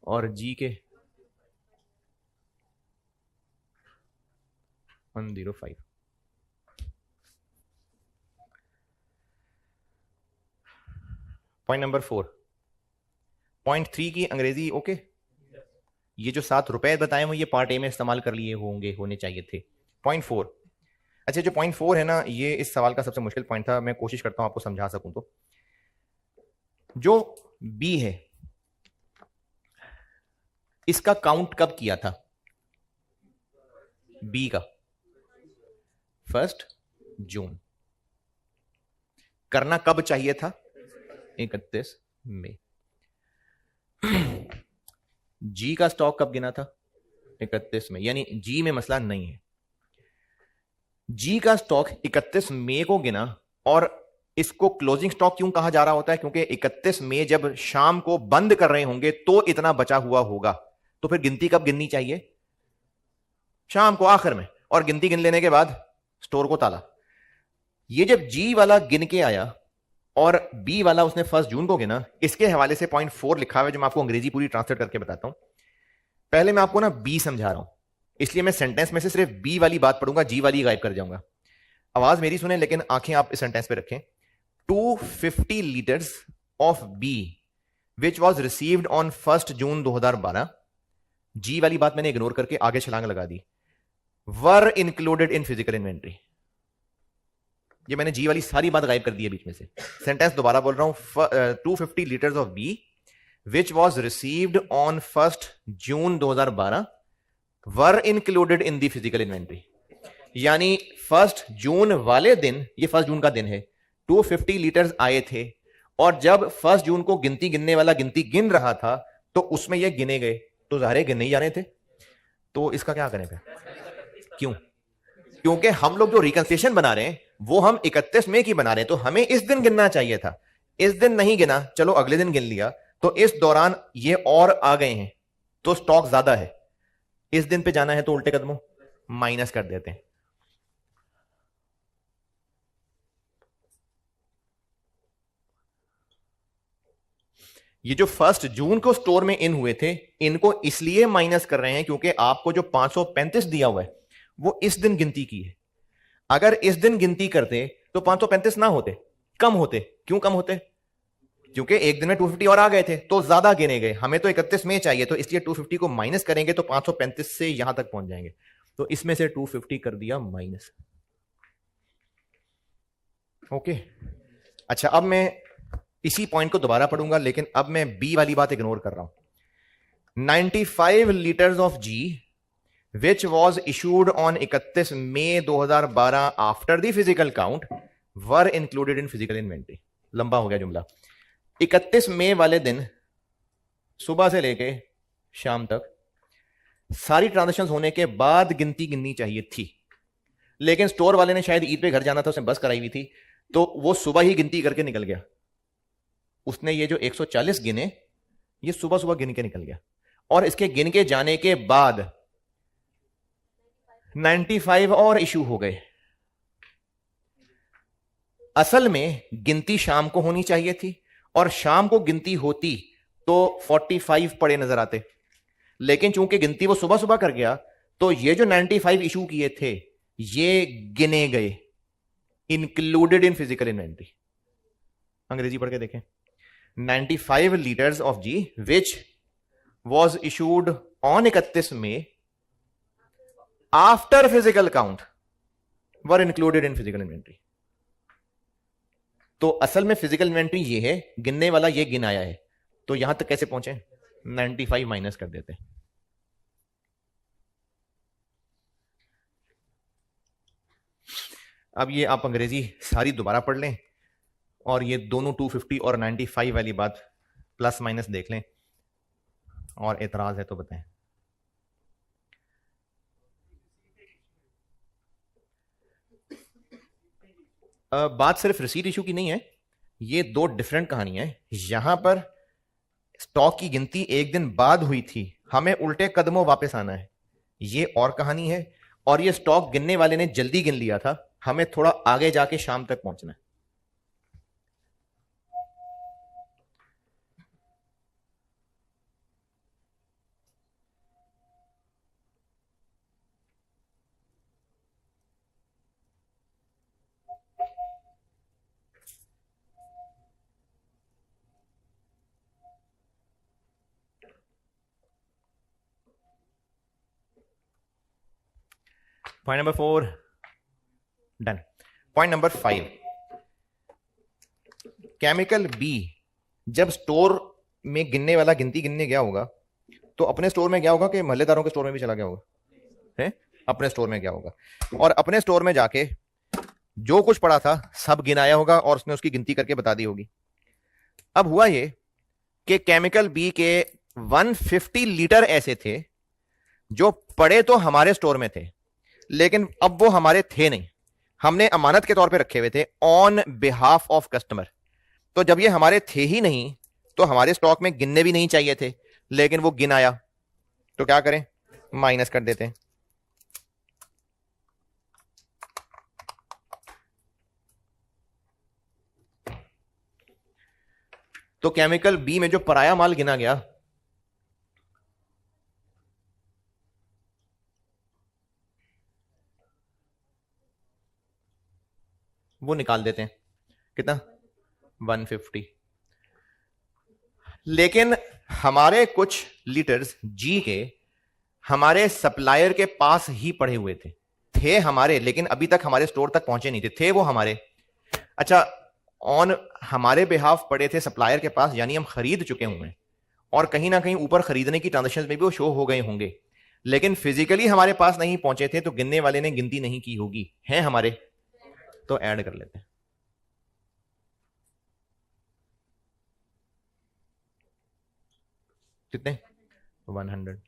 और जी के 105। पॉइंट नंबर 4, पॉइंट 3 की अंग्रेजी ओके। ये जो 7 रुपए बताए वो ये पार्ट ए में इस्तेमाल कर लिए होने चाहिए थे। पॉइंट 4, अच्छा जो पॉइंट 4 है ना, ये इस सवाल का सबसे मुश्किल पॉइंट था, मैं कोशिश करता हूं आपको समझा सकूं। तो जो बी है इसका काउंट कब किया था, बी का 1 जून, करना कब चाहिए था, 31 मई। जी का स्टॉक कब गिना था, 31 में, यानी जी में मसला नहीं है। जी का स्टॉक 31 मई को गिना, और इसको क्लोजिंग स्टॉक क्यों कहा जा रहा होता है, क्योंकि 31 मई जब शाम को बंद कर रहे होंगे तो इतना बचा हुआ होगा, तो फिर गिनती कब गिननी चाहिए, शाम को आखिर में, और गिनती गिन लेने के बाद स्टोर को ताला। ये जब जी वाला गिन के आया और बी वाला उसने 1 जून को गिना, इसके हवाले से पॉइंट 4 लिखा हुआ है, जो मैं आपको अंग्रेजी पूरी ट्रांसलेट करके बताता हूं। पहले मैं आपको ना बी समझा रहा हूं, इसलिए मैं सेंटेंस में से सिर्फ बी वाली बात पढ़ूंगा, जी वाली गायब कर जाऊंगा। आवाज मेरी सुने लेकिन आंखें आप इस सेंटेंस पे रखें। 250 liters of B which was received on 1 June 2012, G वाली बात मैंने इग्नोर करके आगे छलांग लगा दी, were included in physical inventory. ये मैंने जी वाली सारी बात गायब कर दी है बीच में से। सेंटेंस दोबारा बोल रहा हूं। 250 liters of B which was received on 1 June 2012 were included in the physical inventory. यानी 1 जून वाले दिन, ये 1 जून का दिन है, 250 लीटर्स आए थे और जब 1 जून को गिनती गिनने वाला गिनती गिन रहा था तो उसमें ये गिने गए, तो ज़ाहिर है गिने ही जाने थे। तो इसका क्या करें फिर? क्यों? क्योंकि हम लोग जो रिकंसिलिएशन बना रहे हैं वो हम 31 मई की बना रहे हैं, तो हमें इस दिन गिनना चाहिए था। इस दिन नहीं गिना, चलो अगले दिन गिन लिया, तो इस दौरान ये और आ गए हैं तो स्टॉक ज्यादा है। इस दिन पे जाना है तो उल्टे कदमों माइनस कर देते हैं। ये जो 1 जून को स्टोर में इन हुए थे, इनको इसलिए माइनस कर रहे हैं क्योंकि आपको जो 535 दिया हुआ है वो इस दिन गिनती की है। अगर इस दिन गिनती करते तो 535 ना होते, कम होते। क्यों कम होते? क्योंकि एक दिन में 250 और आ गए थे तो ज्यादा गिने गए। हमें तो 31 में चाहिए, तो इसलिए 250 को माइनस करेंगे तो 535 से यहां तक पहुंच जाएंगे। तो इसमें से 250 कर दिया माइनस। ओके, अच्छा अब मैं इसी पॉइंट को दोबारा पढ़ूंगा, लेकिन अब मैं बी वाली बात इग्नोर कर रहा हूं। 95 liters of G which was issued on 31 May 2012 after the physical count were included in physical inventory. लंबा हो गया जुमला। 31 मई वाले दिन सुबह से लेके शाम तक सारी ट्रांजेक्शंस होने के बाद गिनती गिननी चाहिए थी, लेकिन स्टोर वाले ने शायद ईद पे घर जाना था, उसने बस कराई हुई थी, तो वो सुबह ही गिनती करके निकल गया। उसने ये जो 140 गिने, ये सुबह सुबह गिन के निकल गया, और इसके गिन के जाने के बाद 95 और इशू हो गए। असल में गिनती शाम को होनी चाहिए थी, और शाम को गिनती होती तो 45 पड़े नजर आते, लेकिन चूंकि गिनती वो सुबह सुबह कर गया तो ये जो 95 इशू किए थे ये गिने गए, इंक्लूडेड इन फिजिकल इन्वेंट्री। अंग्रेजी पढ़ के देखें। 95 liters of G which was issued on 31 May after physical count were included in physical inventory. तो असल में फिजिकल इन्वेंट्री ये है, गिनने वाला ये गिन आया है, तो यहां तक कैसे पहुंचे? 95 माइनस कर देते। अब ये आप अंग्रेजी सारी दोबारा पढ़ लें और ये दोनों 250 और 95 वाली बात प्लस माइनस देख लें, और एतराज है तो बताएं। बात सिर्फ रिसीट इशू की नहीं है, ये दो डिफरेंट कहानियां हैं। यहां पर स्टॉक की गिनती एक दिन बाद हुई थी, हमें उल्टे कदमों वापस आना है, ये और कहानी है। और ये स्टॉक गिनने वाले ने जल्दी गिन लिया था, हमें थोड़ा आगे जाके शाम तक पहुंचना है। Point number 4 done. Point number 5, chemical B जब स्टोर में गिनने वाला गिनती गिनने गया होगा तो अपने स्टोर में गया होगा कि मोहल्लेदारों के स्टोर में भी चला गया होगा? है, अपने स्टोर में गया होगा, और अपने स्टोर में जाके जो कुछ पड़ा था सब गिनाया होगा और उसने उसकी गिनती करके बता दी होगी। अब हुआ ये कि केमिकल बी के 150 लीटर ऐसे थे जो पड़े तो हमारे स्टोर में थे, लेकिन अब वो हमारे थे नहीं, हमने अमानत के तौर पे रखे हुए थे ऑन बिहाफ ऑफ कस्टमर। तो जब ये हमारे थे ही नहीं तो हमारे स्टॉक में गिनने भी नहीं चाहिए थे, लेकिन वो गिन आया, तो क्या करें? माइनस कर देते हैं। तो केमिकल बी में जो पराया माल गिना गया वो निकाल देते हैं। कितना? 150। लेकिन हमारे कुछ लीटर्स जी के हमारे सप्लायर के पास ही पड़े हुए थे हमारे, लेकिन अभी तक हमारे स्टोर तक पहुंचे नहीं थे वो हमारे, अच्छा, ऑन हमारे बिहाफ पड़े थे सप्लायर के पास, यानी हम खरीद चुके होंगे और कहीं ना कहीं ऊपर खरीदने की ट्रांजेक्शन में भी वो शो हो गए होंगे, लेकिन फिजिकली हमारे पास नहीं पहुंचे थे, तो गिनने वाले ने गिनती नहीं की होगी, है हमारे, तो ऐड कर लेते हैं। कितने? 100।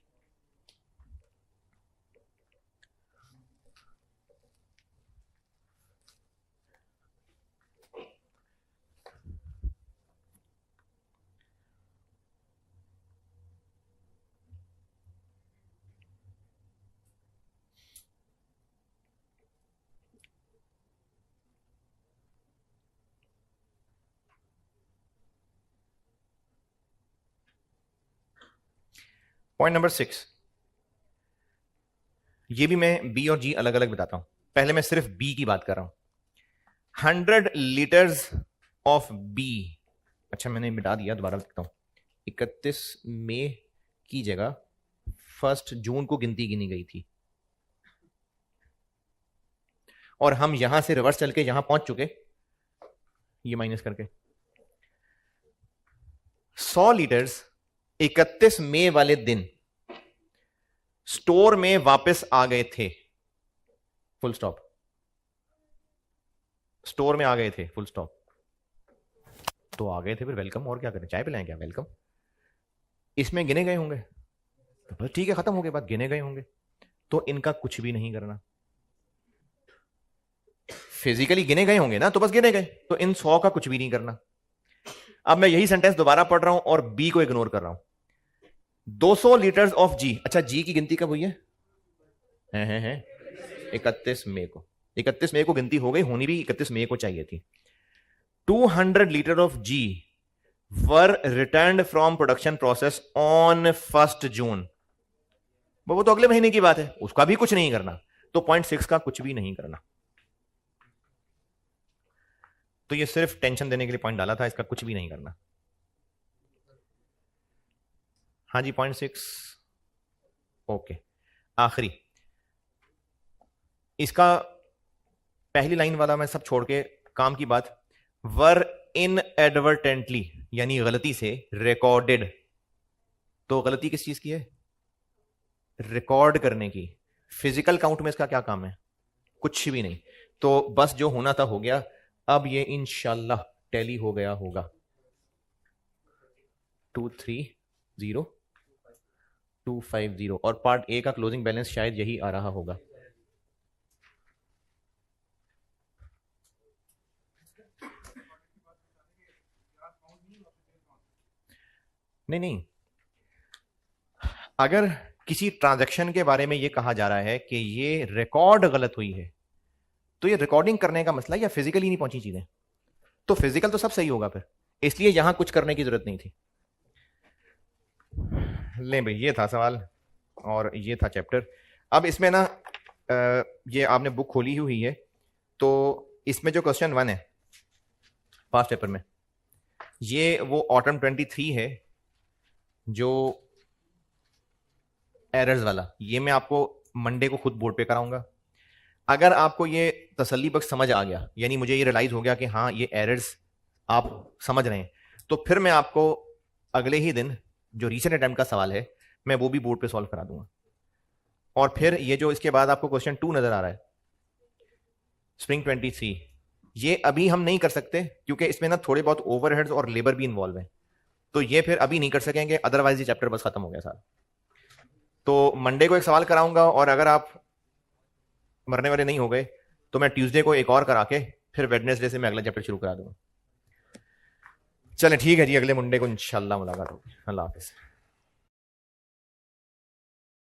पॉइंट नंबर 6, ये भी मैं बी और जी अलग अलग बताता हूं। पहले मैं सिर्फ बी की बात कर रहा हूं। 100 लीटर्स ऑफ बी, अच्छा मैंने मिटा दिया, दोबारा लिखता हूं। 31 मई की जगह 1 जून को गिनती गिनी गई थी, और हम यहां से रिवर्स चल के यहां पहुंच चुके, ये माइनस करके 100 लीटर्स 31 मई वाले दिन स्टोर में वापस आ गए थे, फुल स्टॉप। स्टोर में आ गए थे, फुल स्टॉप। तो आ गए थे, फिर वेलकम, और क्या करें, चाय पिलाएं क्या, वेलकम। इसमें गिने गए होंगे, तो बस ठीक है, खत्म हो गई बात, गिने गए होंगे, तो इनका कुछ भी नहीं करना। फिजिकली गिने गए होंगे ना, तो बस गिने गए, तो इन 100 का कुछ भी नहीं करना। अब मैं यही सेंटेंस दोबारा पढ़ रहा हूं और बी को इग्नोर कर रहा हूं। 200 लीटर्स ऑफ जी, अच्छा जी की गिनती कब हुई है? 31 मई को। 31 मई को गिनती हो गई, होनी भी 31 मई को चाहिए थी। 200 liter of G were return from production process on 1 June. वो तो अगले महीने की बात है, उसका भी कुछ नहीं करना, तो पॉइंट 6 का कुछ भी नहीं करना। तो ये सिर्फ टेंशन देने के लिए पॉइंट डाला था, इसका कुछ भी नहीं करना। हाँ जी, पॉइंट 6 ओके। आखिरी, इसका पहली लाइन वाला मैं सब छोड़ के काम की बात, वर इन एडवर्टेंटली, यानी गलती से रिकॉर्डेड। तो गलती किस चीज की है? रिकॉर्ड करने की। फिजिकल काउंट में इसका क्या काम है? कुछ भी नहीं। तो बस जो होना था हो गया। अब ये इंशाल्लाह टैली हो गया होगा। 230250, और पार्ट ए का क्लोजिंग बैलेंस शायद यही आ रहा होगा। नहीं नहीं, अगर किसी ट्रांजैक्शन के बारे में यह कहा जा रहा है कि ये रिकॉर्ड गलत हुई है, तो ये रिकॉर्डिंग करने का मसला या फिजिकली नहीं पहुंची चीजें, तो फिजिकल तो सब सही होगा फिर, इसलिए यहां कुछ करने की जरूरत नहीं थी। ले भाई, ये था सवाल और ये था चैप्टर। अब इसमें ना ये आपने बुक खोली हुई है, तो इसमें जो क्वेश्चन 1 है पास्ट पेपर में, ये वो ऑटम 23 है जो एरर्स वाला, ये मैं आपको मंडे को खुद बोर्ड पे कराऊंगा। अगर आपको ये तसल्ली बख्श समझ आ गया, यानी मुझे ये रियलाइज हो गया कि हाँ ये एरर्स आप समझ रहे हैं, तो फिर मैं आपको अगले ही दिन जो रीसेंट अटेम्प्ट का सवाल है मैं वो भी बोर्ड पे सॉल्व करा दूंगा। और फिर ये जो इसके बाद आपको क्वेश्चन 2 नजर आ रहा है, स्प्रिंग 23, ये अभी हम नहीं कर सकते क्योंकि इसमें ना थोड़े बहुत ओवरहेड्स और लेबर भी इन्वॉल्व है, तो ये फिर अभी नहीं कर सकेंगे, अदरवाइज ये चैप्टर बस खत्म हो गया सारा। तो मंडे को एक सवाल कराऊंगा, और अगर आप मरने वाले नहीं हो गए तो मैं ट्यूसडे को एक और करा के फिर वेडनेसडे से मैं अगला चैप्टर शुरू करा दूंगा। चलें ठीक है जी, अगले मंडे को इंशाल्लाह मुलाकात होगी। अल्लाह हाफिज।